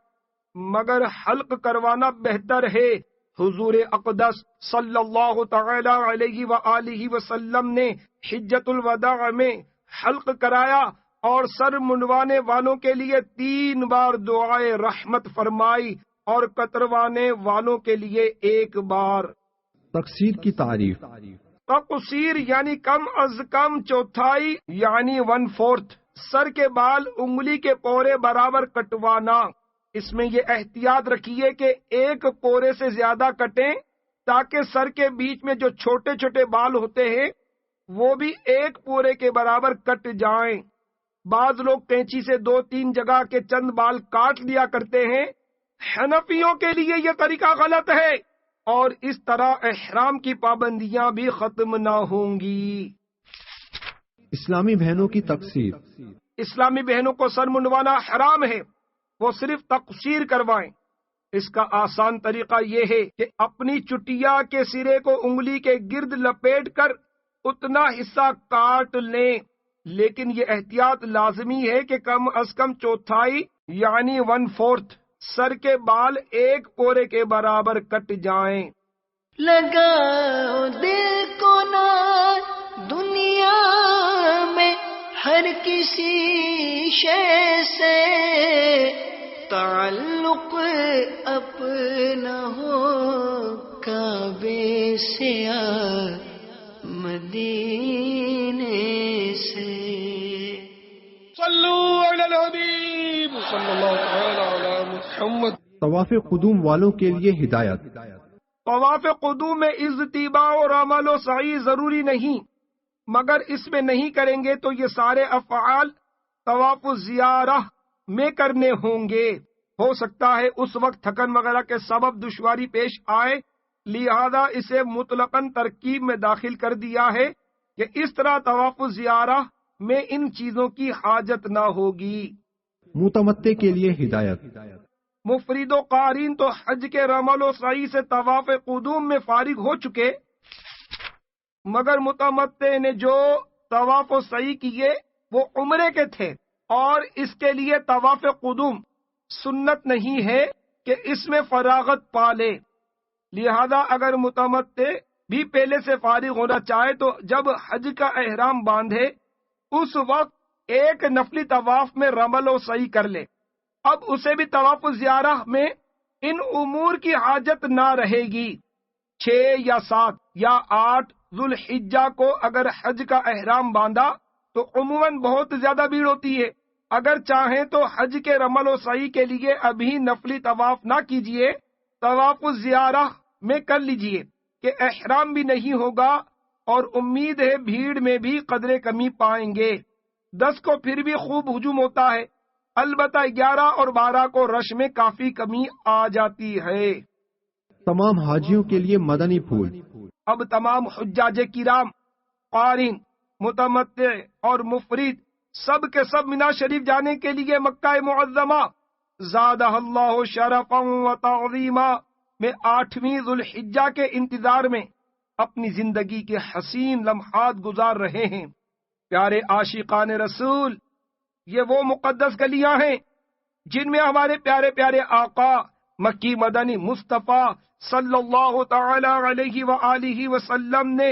مگر حلق کروانا بہتر ہے۔ حضور اقدس صلی اللہ تعالی علیہ وآلہ وسلم نے حجۃ الوداع میں حلق کرایا اور سر منڈوانے والوں کے لیے 3 بار دعائے رحمت فرمائی اور کتروانے والوں کے لیے 1 بار۔ تقصیر کی تعریف، تقصیر یعنی کم از کم چوتھائی یعنی 1/4 سر کے بال انگلی کے پورے برابر کٹوانا۔ اس میں یہ احتیاط رکھیے کہ 1 پورے سے زیادہ کٹیں تاکہ سر کے بیچ میں جو چھوٹے چھوٹے بال ہوتے ہیں وہ بھی 1 پورے کے برابر کٹ جائیں۔ بعض لوگ کینچی سے 2-3 جگہ کے چند بال کاٹ لیا کرتے ہیں۔ حنفیوں کے لیے یہ طریقہ غلط ہے اور اس طرح احرام کی پابندیاں بھی ختم نہ ہوں گی۔ اسلامی بہنوں کی تقصیر، اسلامی بہنوں کو سر منڈوانا حرام ہے، وہ صرف تقصیر کروائیں۔ اس کا آسان طریقہ یہ ہے کہ اپنی چٹیا کے سرے کو انگلی کے گرد لپیٹ کر اتنا حصہ کاٹ لیں، لیکن یہ احتیاط لازمی ہے کہ کم از کم چوتھائی یعنی 1/4 سر کے بال 1 پورے کے برابر کٹ جائیں۔ لگاؤ دل کو نہ دنیا میں ہر کسی شے سے، تعلق اپنا ہو کعبے سے مدینے سے۔ صلو علی الحبیب صلی اللہ تعالی علی محمد۔ طواف قدوم والوں کے لیے ہدایت، طواف قدوم میں اجتباع اور عمل و سعی ضروری نہیں، مگر اس میں نہیں کریں گے تو یہ سارے افعال طواف الزیارہ میں کرنے ہوں گے۔ ہو سکتا ہے اس وقت تھکن وغیرہ کے سبب دشواری پیش آئے، لہذا اسے مطلقاً ترکیب میں داخل کر دیا ہے کہ اس طرح طواف الزیارہ میں ان چیزوں کی حاجت نہ ہوگی۔ متمتع کے لیے ہدایت، مفرد و قارین تو حج کے رمل و سعی سے طواف قدوم میں فارغ ہو چکے، مگر متمتع نے جو طواف و سعی کیے وہ عمرے کے تھے، اور اس کے لیے طواف قدوم سنت نہیں ہے کہ اس میں فراغت پالے۔ لہذا اگر متمتع بھی پہلے سے فارغ ہونا چاہے تو جب حج کا احرام باندھے اس وقت ایک نفلی طواف میں رمل و سعی کر لے۔ اب اسے بھی طواف زیارہ میں ان امور کی حاجت نہ رہے گی۔ 6 یا 7 یا 8 ذوالحجہ کو اگر حج کا احرام باندھا تو عموماً بہت زیادہ بھیڑ ہوتی ہے۔ اگر چاہیں تو حج کے رمل و سعی کے لیے ابھی نفلی طواف نہ کیجیے، طواف زیارہ میں کر لیجیے کہ احرام بھی نہیں ہوگا، اور امید ہے بھیڑ میں بھی قدرے کمی پائیں گے۔ 10 کو پھر بھی خوب ہجوم ہوتا ہے، البتہ 11 اور 12 کو رش میں کافی کمی آ جاتی ہے۔ تمام حاجیوں کے لیے مدنی پھول۔ اب تمام حجاج کرام، قارین، متمتع اور مفرد سب کے سب مینا شریف جانے کے لیے مکہ معظمہ زادہ اللہ شرفا و تعظیما میں 8ویں ذوالحجہ کے انتظار میں اپنی زندگی کے حسین لمحات گزار رہے ہیں۔ پیارے عاشقان رسول، یہ وہ مقدس گلیاں ہیں جن میں ہمارے پیارے پیارے آقا مکی مدنی مصطفیٰ صلی اللہ تعالی علیہ وآلہ وسلم نے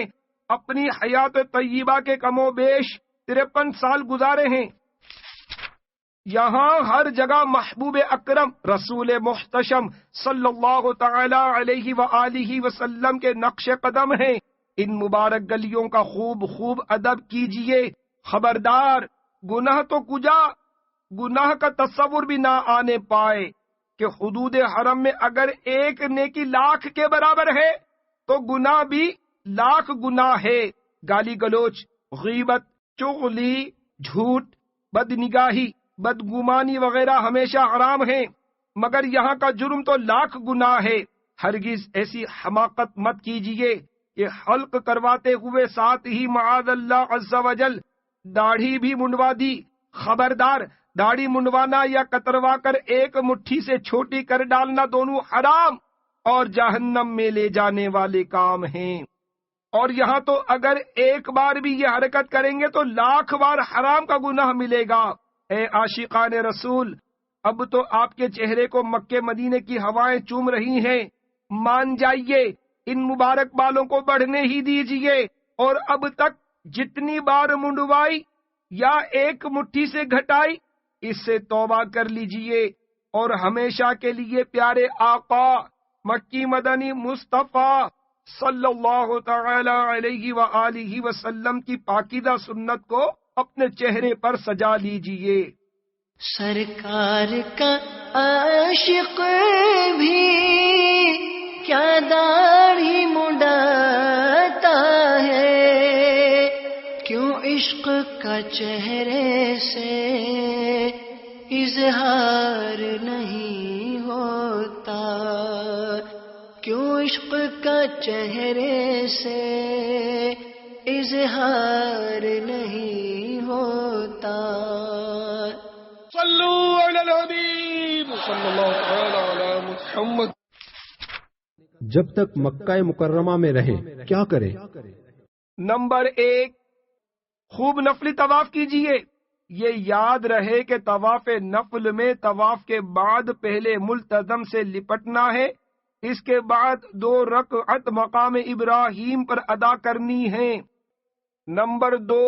اپنی حیات طیبہ کے کم و بیش 53 سال گزارے ہیں۔ یہاں ہر جگہ محبوب اکرم رسول محتشم صلی اللہ تعالی علیہ وآلہ وسلم کے نقش قدم ہیں۔ ان مبارک گلیوں کا خوب ادب کیجئے، خبردار گناہ تو کجا، گناہ کا تصور بھی نہ آنے پائے کہ حدود حرم میں اگر ایک نیکی 1,00,000 کے برابر ہے تو گناہ بھی 1,00,000 گناہ ہے۔ گالی گلوچ، غیبت، چغلی، جھوٹ، بد نگاہی، بدگمانی وغیرہ ہمیشہ حرام ہیں، مگر یہاں کا جرم تو 1,00,000 گناہ ہے۔ ہرگز ایسی حماقت مت کیجئے کہ حلق کرواتے ہوئے ساتھ ہی معاذ اللہ عز وجل داڑھی بھی منڈوا دی۔ خبردار، داڑھی منڈوانا یا کتروا کر ایک مٹھی سے چھوٹی کر ڈالنا دونوں حرام اور جہنم میں لے جانے والے کام ہیں، اور یہاں تو اگر ایک بار بھی یہ حرکت کریں گے تو 1,00,000 بار حرام کا گناہ ملے گا۔ اے عاشقان رسول، اب تو آپ کے چہرے کو مکے مدینے کی ہوائیں چوم رہی ہیں، مان جائیے، ان مبارک بالوں کو بڑھنے ہی دیجئے، اور اب تک جتنی بار منڈوائی یا ایک مٹھی سے گھٹائی اس سے توبہ کر لیجئے، اور ہمیشہ کے لیے پیارے آقا مکی مدنی مصطفیٰ صلی اللہ تعالی علیہ وآلہ وسلم کی پاکیزہ سنت کو اپنے چہرے پر سجا لیجئے۔ سرکار کا عاشق بھی کیا داڑھی منڈاتا ہے، کیوں عشق کا چہرے سے اظہار نہیں ہوتا، کیوں عشق کا چہرے سے اظہار نہیں ہوتا۔ صلو علی الحبیب صلی اللہ تعالی علی محمد۔ جب تک مکہ مکرمہ میں رہیں کیا کریں؟ نمبر 1، خوب نفلی طواف کیجئے۔ یہ یاد رہے کہ طواف نفل میں طواف کے بعد پہلے ملتزم سے لپٹنا ہے، اس کے بعد 2 رکعت مقام ابراہیم پر ادا کرنی ہے۔ نمبر 2،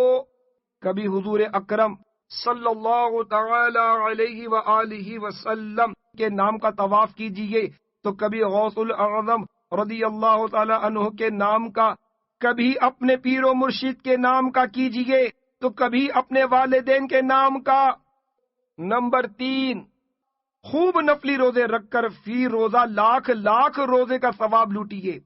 کبھی حضور اکرم صلی اللہ تعالی علیہ وآلہ وسلم کے نام کا طواف کیجئے تو کبھی غوث الاعظم رضی اللہ تعالی عنہ کے نام کا، کبھی اپنے پیر و مرشد کے نام کا کیجئے تو کبھی اپنے والدین کے نام کا۔ نمبر 3، خوب نفلی روزے رکھ کر فی روزہ 1,00,000 روزے کا ثواب لوٹیے۔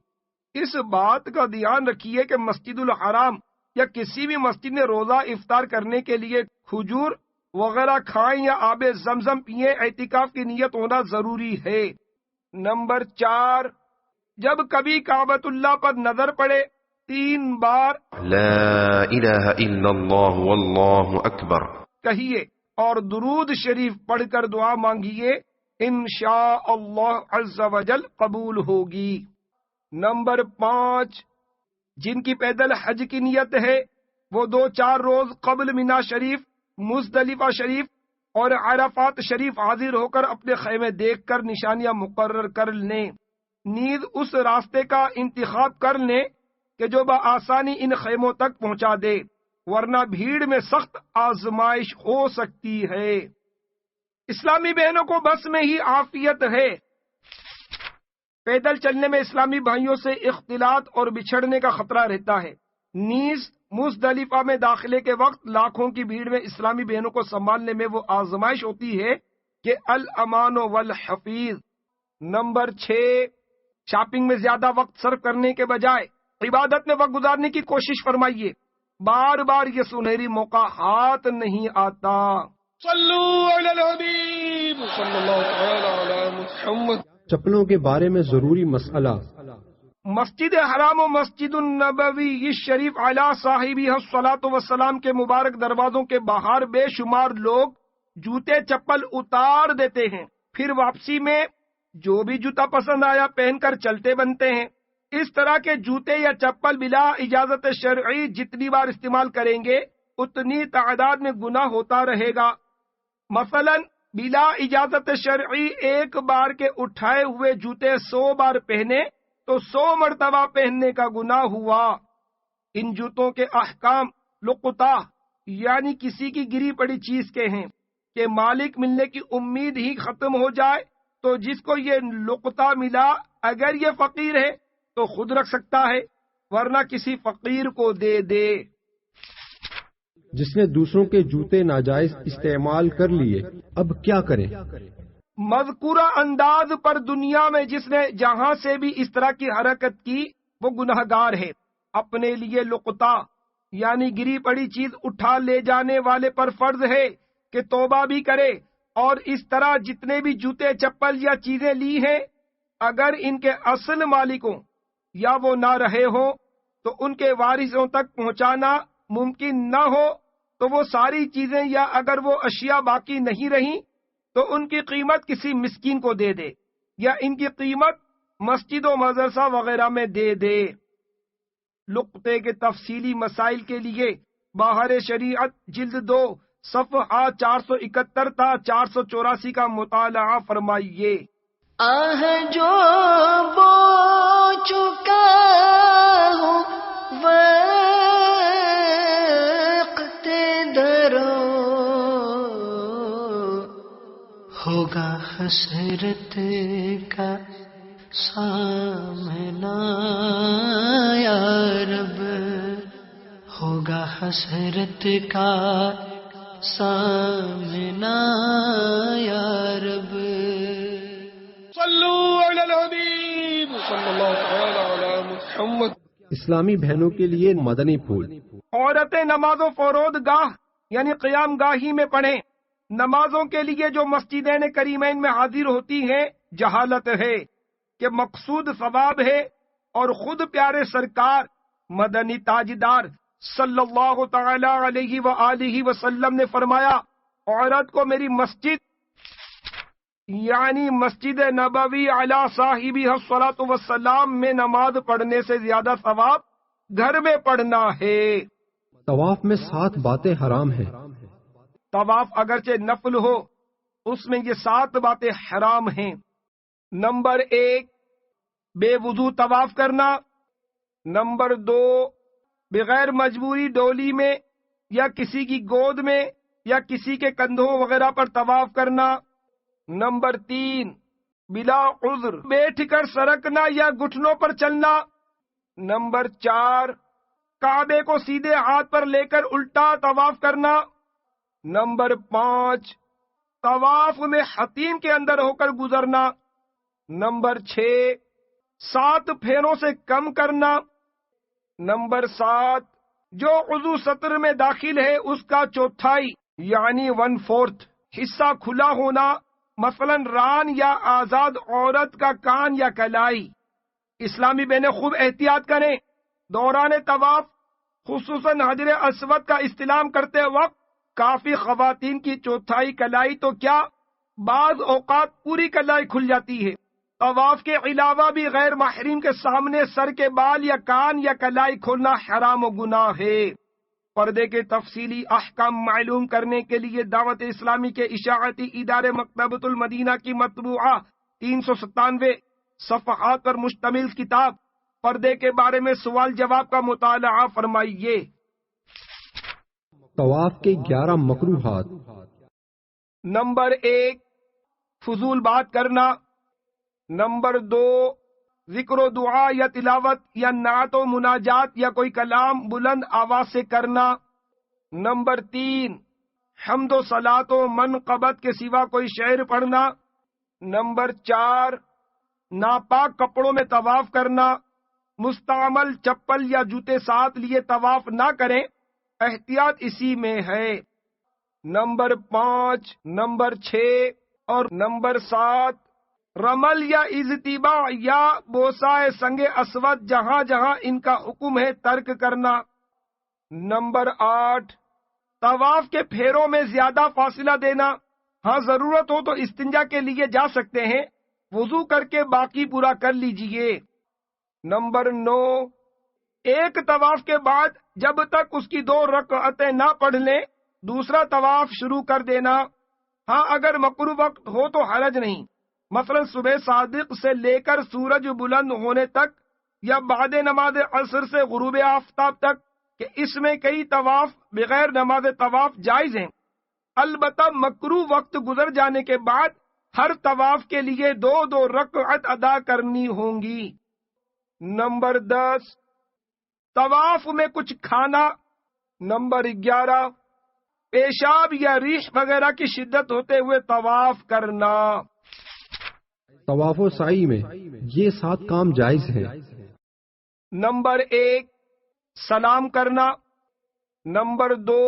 اس بات کا دھیان رکھیے کہ مسجد الحرام یا کسی بھی مسجد میں روزہ افطار کرنے کے لیے کھجور وغیرہ کھائیں یا آب زمزم پیئیں، اعتکاف کی نیت ہونا ضروری ہے۔ نمبر 4، جب کبھی کعبۃ اللہ پر نظر پڑے 3 بار لا الہ الا اللہ واللہ اکبر کہیے اور درود شریف پڑھ کر دعا مانگیے، انشاء اللہ عز وجل قبول ہوگی۔ نمبر 5، جن کی پیدل حج کی نیت ہے وہ 2-4 روز قبل مینا شریف، مزدلفہ شریف اور عرفات شریف حاضر ہو کر اپنے خیمے دیکھ کر نشانیاں مقرر کر لیں، نیز اس راستے کا انتخاب کر لیں کہ جو بآسانی ان خیموں تک پہنچا دے، ورنہ بھیڑ میں سخت آزمائش ہو سکتی ہے۔ اسلامی بہنوں کو بس میں ہی عافیت ہے۔ پیدل چلنے میں اسلامی بھائیوں سے اختلاط اور بچھڑنے کا خطرہ رہتا ہے، نیز مزدلفہ میں داخلے کے وقت لاکھوں کی بھیڑ میں اسلامی بہنوں کو سنبھالنے میں وہ آزمائش ہوتی ہے کہ الامان والحفیظ۔ نمبر 6، شاپنگ میں زیادہ وقت صرف کرنے کے بجائے عبادت میں وقت گزارنے کی کوشش فرمائیے، بار بار یہ سنہری موقع ہاتھ نہیں آتا۔ صلو علی الحبیب صلی اللہ تعالی علی محمد۔ چپلوں کے بارے میں ضروری مسئلہ۔ مسجد حرام و مسجد النبوی شریف علی صاحبی الصلاۃ والسلام کے مبارک دروازوں کے باہر بے شمار لوگ جوتے چپل اتار دیتے ہیں، پھر واپسی میں جو بھی جوتا پسند آیا پہن کر چلتے بنتے ہیں۔ اس طرح کے جوتے یا چپل بلا اجازت شرعی جتنی بار استعمال کریں گے اتنی تعداد میں گناہ ہوتا رہے گا۔ مثلا بلا اجازت شرعی ایک بار کے اٹھائے ہوئے جوتے 100 بار پہنے تو 100 مرتبہ پہننے کا گناہ ہوا۔ ان جوتوں کے احکام لقطہ یعنی کسی کی گری پڑی چیز کے ہیں کہ مالک ملنے کی امید ہی ختم ہو جائے تو جس کو یہ لقطہ ملا اگر یہ فقیر ہے تو خود رکھ سکتا ہے، ورنہ کسی فقیر کو دے دے۔ جس نے دوسروں کے جوتے ناجائز استعمال کر لیے اب کیا کریں؟ مذکورہ انداز پر دنیا میں جس نے جہاں سے بھی اس طرح کی حرکت کی وہ گناہگار ہے۔ اپنے لیے لقطہ یعنی گری پڑی چیز اٹھا لے جانے والے پر فرض ہے کہ توبہ بھی کرے، اور اس طرح جتنے بھی جوتے چپل یا چیزیں لی ہیں اگر ان کے اصل مالکوں یا وہ نہ رہے ہوں تو ان کے وارثوں تک پہنچانا ممکن نہ ہو تو وہ ساری چیزیں یا اگر وہ اشیاء باقی نہیں رہیں تو ان کی قیمت کسی مسکین کو دے دے یا ان کی قیمت مسجد و مدرسہ وغیرہ میں دے دے۔ لقطے کے تفصیلی مسائل کے لیے باہر شریعت جلد 2 صفحہ 471 تا 484 کا مطالعہ فرمائیے۔ آہ جو بو چکا ہوں وقت درو ہوگا حسرت کا سامنا یا رب، ہوگا حسرت کا سامنا یا رب۔ صلو علی الحبیب صلی اللہ تعالی علی محمد۔ اسلامی بہنوں کے لیے مدنی پھول۔ عورتیں نماز و فرود گاہ یعنی قیام گاہی میں پڑھیں۔ نمازوں کے لیے جو مسجدین کریمین میں حاضر ہوتی ہیں جہالت ہے کہ مقصود ثواب ہے، اور خود پیارے سرکار مدنی تاجدار صلی اللہ تعالی علیہ وآلہ وسلم نے فرمایا عورت کو میری مسجد یعنی مسجد نبوی علی صاحبی الصلاۃ والسلام میں نماز پڑھنے سے زیادہ ثواب گھر میں پڑھنا ہے۔ طواف میں 7 باتیں حرام ہیں۔ طواف اگرچہ نفل ہو اس میں یہ 7 باتیں حرام ہیں۔ نمبر 1 بے وضو طواف کرنا۔ نمبر 2 بغیر مجبوری ڈولی میں یا کسی کی گود میں یا کسی کے کندھوں وغیرہ پر طواف کرنا۔ نمبر 3 بلا عذر بیٹھ کر سرکنا یا گھٹنوں پر چلنا۔ نمبر 4 کعبے کو سیدھے ہاتھ پر لے کر الٹا طواف کرنا۔ نمبر 5 طواف میں حتیم کے اندر ہو کر گزرنا۔ نمبر 6 7 پھیروں سے کم کرنا۔ نمبر 7 جو عضو سطر میں داخل ہے اس کا چوتھائی یعنی 1/4 حصہ کھلا ہونا، مثلا ران یا آزاد عورت کا کان یا کلائی۔ اسلامی بہنیں خوب احتیاط کریں، دوران طواف خصوصاً حجر اسود کا استلام کرتے وقت کافی خواتین کی چوتھائی کلائی تو کیا بعض اوقات پوری کلائی کھل جاتی ہے۔ طواف کے علاوہ بھی غیر محرم کے سامنے سر کے بال یا کان یا کلائی کھولنا حرام و گناہ ہے۔ پردے کے تفصیلی احکام معلوم کرنے کے لیے دعوت اسلامی کے اشاعتی ادارے مکتبۃ المدینہ کی مطبوعہ 397 صفحات پر مشتمل کتاب پردے کے بارے میں سوال جواب کا مطالعہ فرمائیے۔ طواف کے 11 مکروہات۔ نمبر 1 فضول بات کرنا۔ نمبر 2 ذکر و دعا یا تلاوت یا نعت و مناجات یا کوئی کلام بلند آواز سے کرنا۔ نمبر 3 حمد و صلاۃ و منقبت کے سوا کوئی شعر پڑھنا۔ نمبر 4 ناپاک کپڑوں میں طواف کرنا۔ مستعمل چپل یا جوتے ساتھ لیے طواف نہ کریں، احتیاط اسی میں ہے۔ نمبر 5 نمبر 6 اور نمبر 7 رمل یا اجتباع یا بوسائے سنگ اسود جہاں جہاں ان کا حکم ہے ترک کرنا۔ نمبر 8، طواف کے پھیروں میں زیادہ فاصلہ دینا۔ ہاں ضرورت ہو تو استنجا کے لیے جا سکتے ہیں، وضو کر کے باقی پورا کر لیجئے۔ نمبر 9، ایک طواف کے بعد جب تک اس کی 2 رکعتیں نہ پڑھ لیں دوسرا طواف شروع کر دینا۔ ہاں اگر مکروہ وقت ہو تو حرج نہیں، مثلا صبح صادق سے لے کر سورج بلند ہونے تک یا بعد نماز عصر سے غروب آفتاب تک، کہ اس میں کئی طواف بغیر نماز طواف جائز ہیں، البتہ مکروہ وقت گزر جانے کے بعد ہر طواف کے لیے 2 رکعت ادا کرنی ہوں گی۔ نمبر 10، طواف میں کچھ کھانا۔ نمبر 11، پیشاب یا ریح وغیرہ کی شدت ہوتے ہوئے طواف کرنا۔ طواف و سعی میں یہ 7 کام جائز ہیں۔ نمبر 1، سلام کرنا۔ نمبر 2،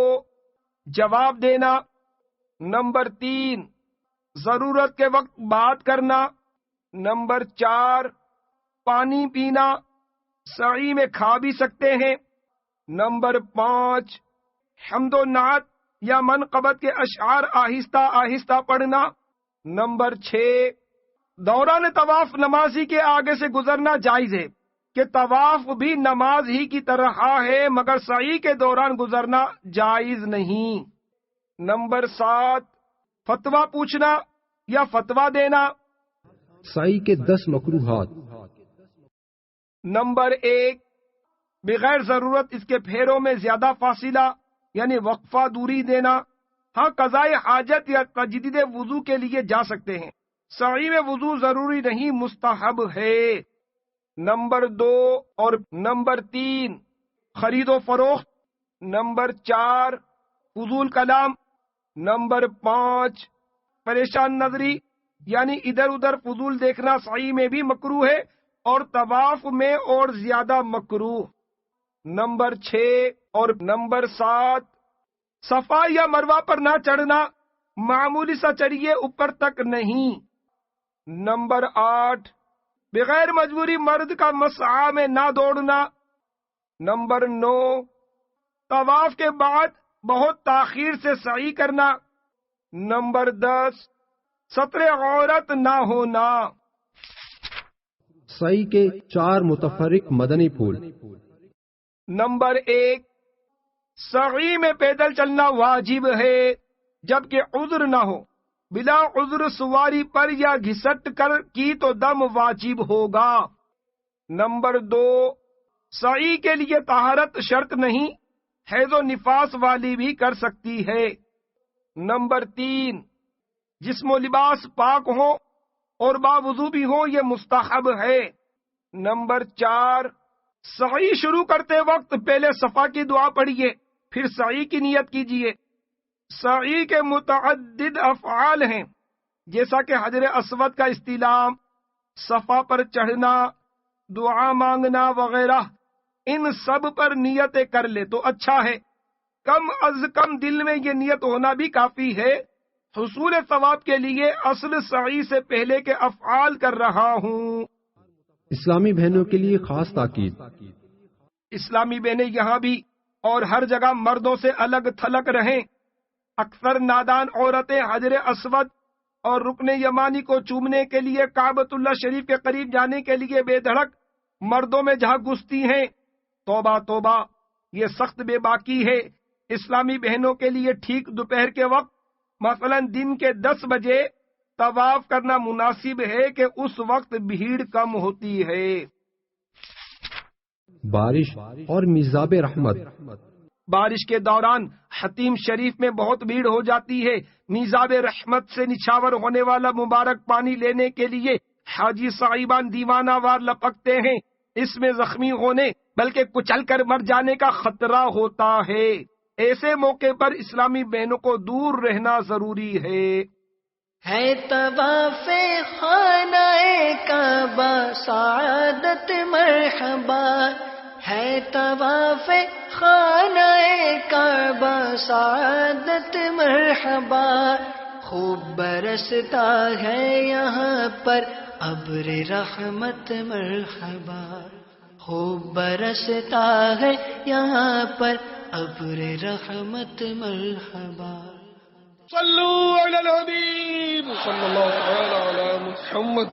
جواب دینا۔ نمبر 3، ضرورت کے وقت بات کرنا۔ نمبر 4، پانی پینا، سعی میں کھا بھی سکتے ہیں۔ نمبر 5، حمد و نعت یا منقبت کے اشعار آہستہ آہستہ پڑھنا۔ نمبر 6، دوران طواف نمازی کے آگے سے گزرنا جائز ہے، کہ طواف بھی نماز ہی کی طرح ہے مگر سعی کے دوران گزرنا جائز نہیں۔ نمبر 7، فتویٰ پوچھنا یا فتویٰ دینا۔ سعی کے 10 مکروہات۔ نمبر 1، بغیر ضرورت اس کے پھیروں میں زیادہ فاصلہ یعنی وقفہ دوری دینا۔ ہاں قضائے حاجت یا تجدید وضو کے لیے جا سکتے ہیں، سعی میں وضو ضروری نہیں، مستحب ہے۔ نمبر 2 اور نمبر 3، خرید و فروخت۔ نمبر 4، فضول کلام۔ نمبر 5، پریشان نظری یعنی ادھر ادھر فضول دیکھنا سعی میں بھی مکروہ ہے اور طواف میں اور زیادہ مکروہ۔ نمبر 6 اور نمبر 7، صفا یا مروہ پر نہ چڑھنا، معمولی سا چڑھیے، اوپر تک نہیں۔ نمبر 8، بغیر مجبوری مرد کا مسعی میں نہ دوڑنا۔ نمبر 9، طواف کے بعد بہت تاخیر سے سعی کرنا۔ نمبر 10، ستر عورت نہ ہونا۔ سعی کے 4 متفرق مدنی پھول۔ نمبر 1، سعی میں پیدل چلنا واجب ہے جبکہ عذر نہ ہو، بلا عذر سواری پر یا گھسٹ کر کی تو دم واجب ہوگا۔ نمبر 2، سعی کے لیے طہارت شرط نہیں، حیض و نفاس والی بھی کر سکتی ہے۔ نمبر 3، جسم و لباس پاک ہو اور باوضو بھی ہو، یہ مستحب ہے۔ نمبر 4، سعی شروع کرتے وقت پہلے صفا کی دعا پڑھیے پھر سعی کی نیت کیجیے۔ سعی کے متعدد افعال ہیں جیسا کہ حجر اسود کا استلام، صفا پر چڑھنا، دعا مانگنا وغیرہ، ان سب پر نیتیں کر لے تو اچھا ہے، کم از کم دل میں یہ نیت ہونا بھی کافی ہے۔ حصول ثواب کے لیے اصل سعی سے پہلے کے افعال کر رہا ہوں۔ اسلامی بہنوں کے لیے خاص تاکید۔ اسلامی بہنیں یہاں بھی اور ہر جگہ مردوں سے الگ تھلگ رہیں۔ اکثر نادان عورتیں حجر اسود اور رکن یمانی کو چومنے کے لیے کعبۃ اللہ شریف کے قریب جانے کے لیے بے دھڑک مردوں میں جھانک گھستی ہیں۔ توبہ توبہ، یہ سخت بے باکی ہے۔ اسلامی بہنوں کے لیے ٹھیک دوپہر کے وقت مثلا دن کے 10 بجے طواف کرنا مناسب ہے کہ اس وقت بھیڑ کم ہوتی ہے۔ بارش اور میزاب رحمت۔ بارش کے دوران حتیم شریف میں بہت بھیڑ ہو جاتی ہے۔ میزاب رحمت سے نچھاور ہونے والا مبارک پانی لینے کے لیے حاجی صاحبان دیوانہ وار لپکتے ہیں۔ اس میں زخمی ہونے بلکہ کچل کر مر جانے کا خطرہ ہوتا ہے۔ ایسے موقع پر اسلامی بہنوں کو دور رہنا ضروری ہے طواف خانہ کعبہ سعادت مرحبا، ہے طواف خانہ کعبہ سعادت مرحبا، خوب برستا ہے یہاں پر ابر رحمت مرحبا، خوب برستا ہے یہاں پر ابر رحمت مرحبا۔ صلو علی الحبیب صلی اللہ علی محمد۔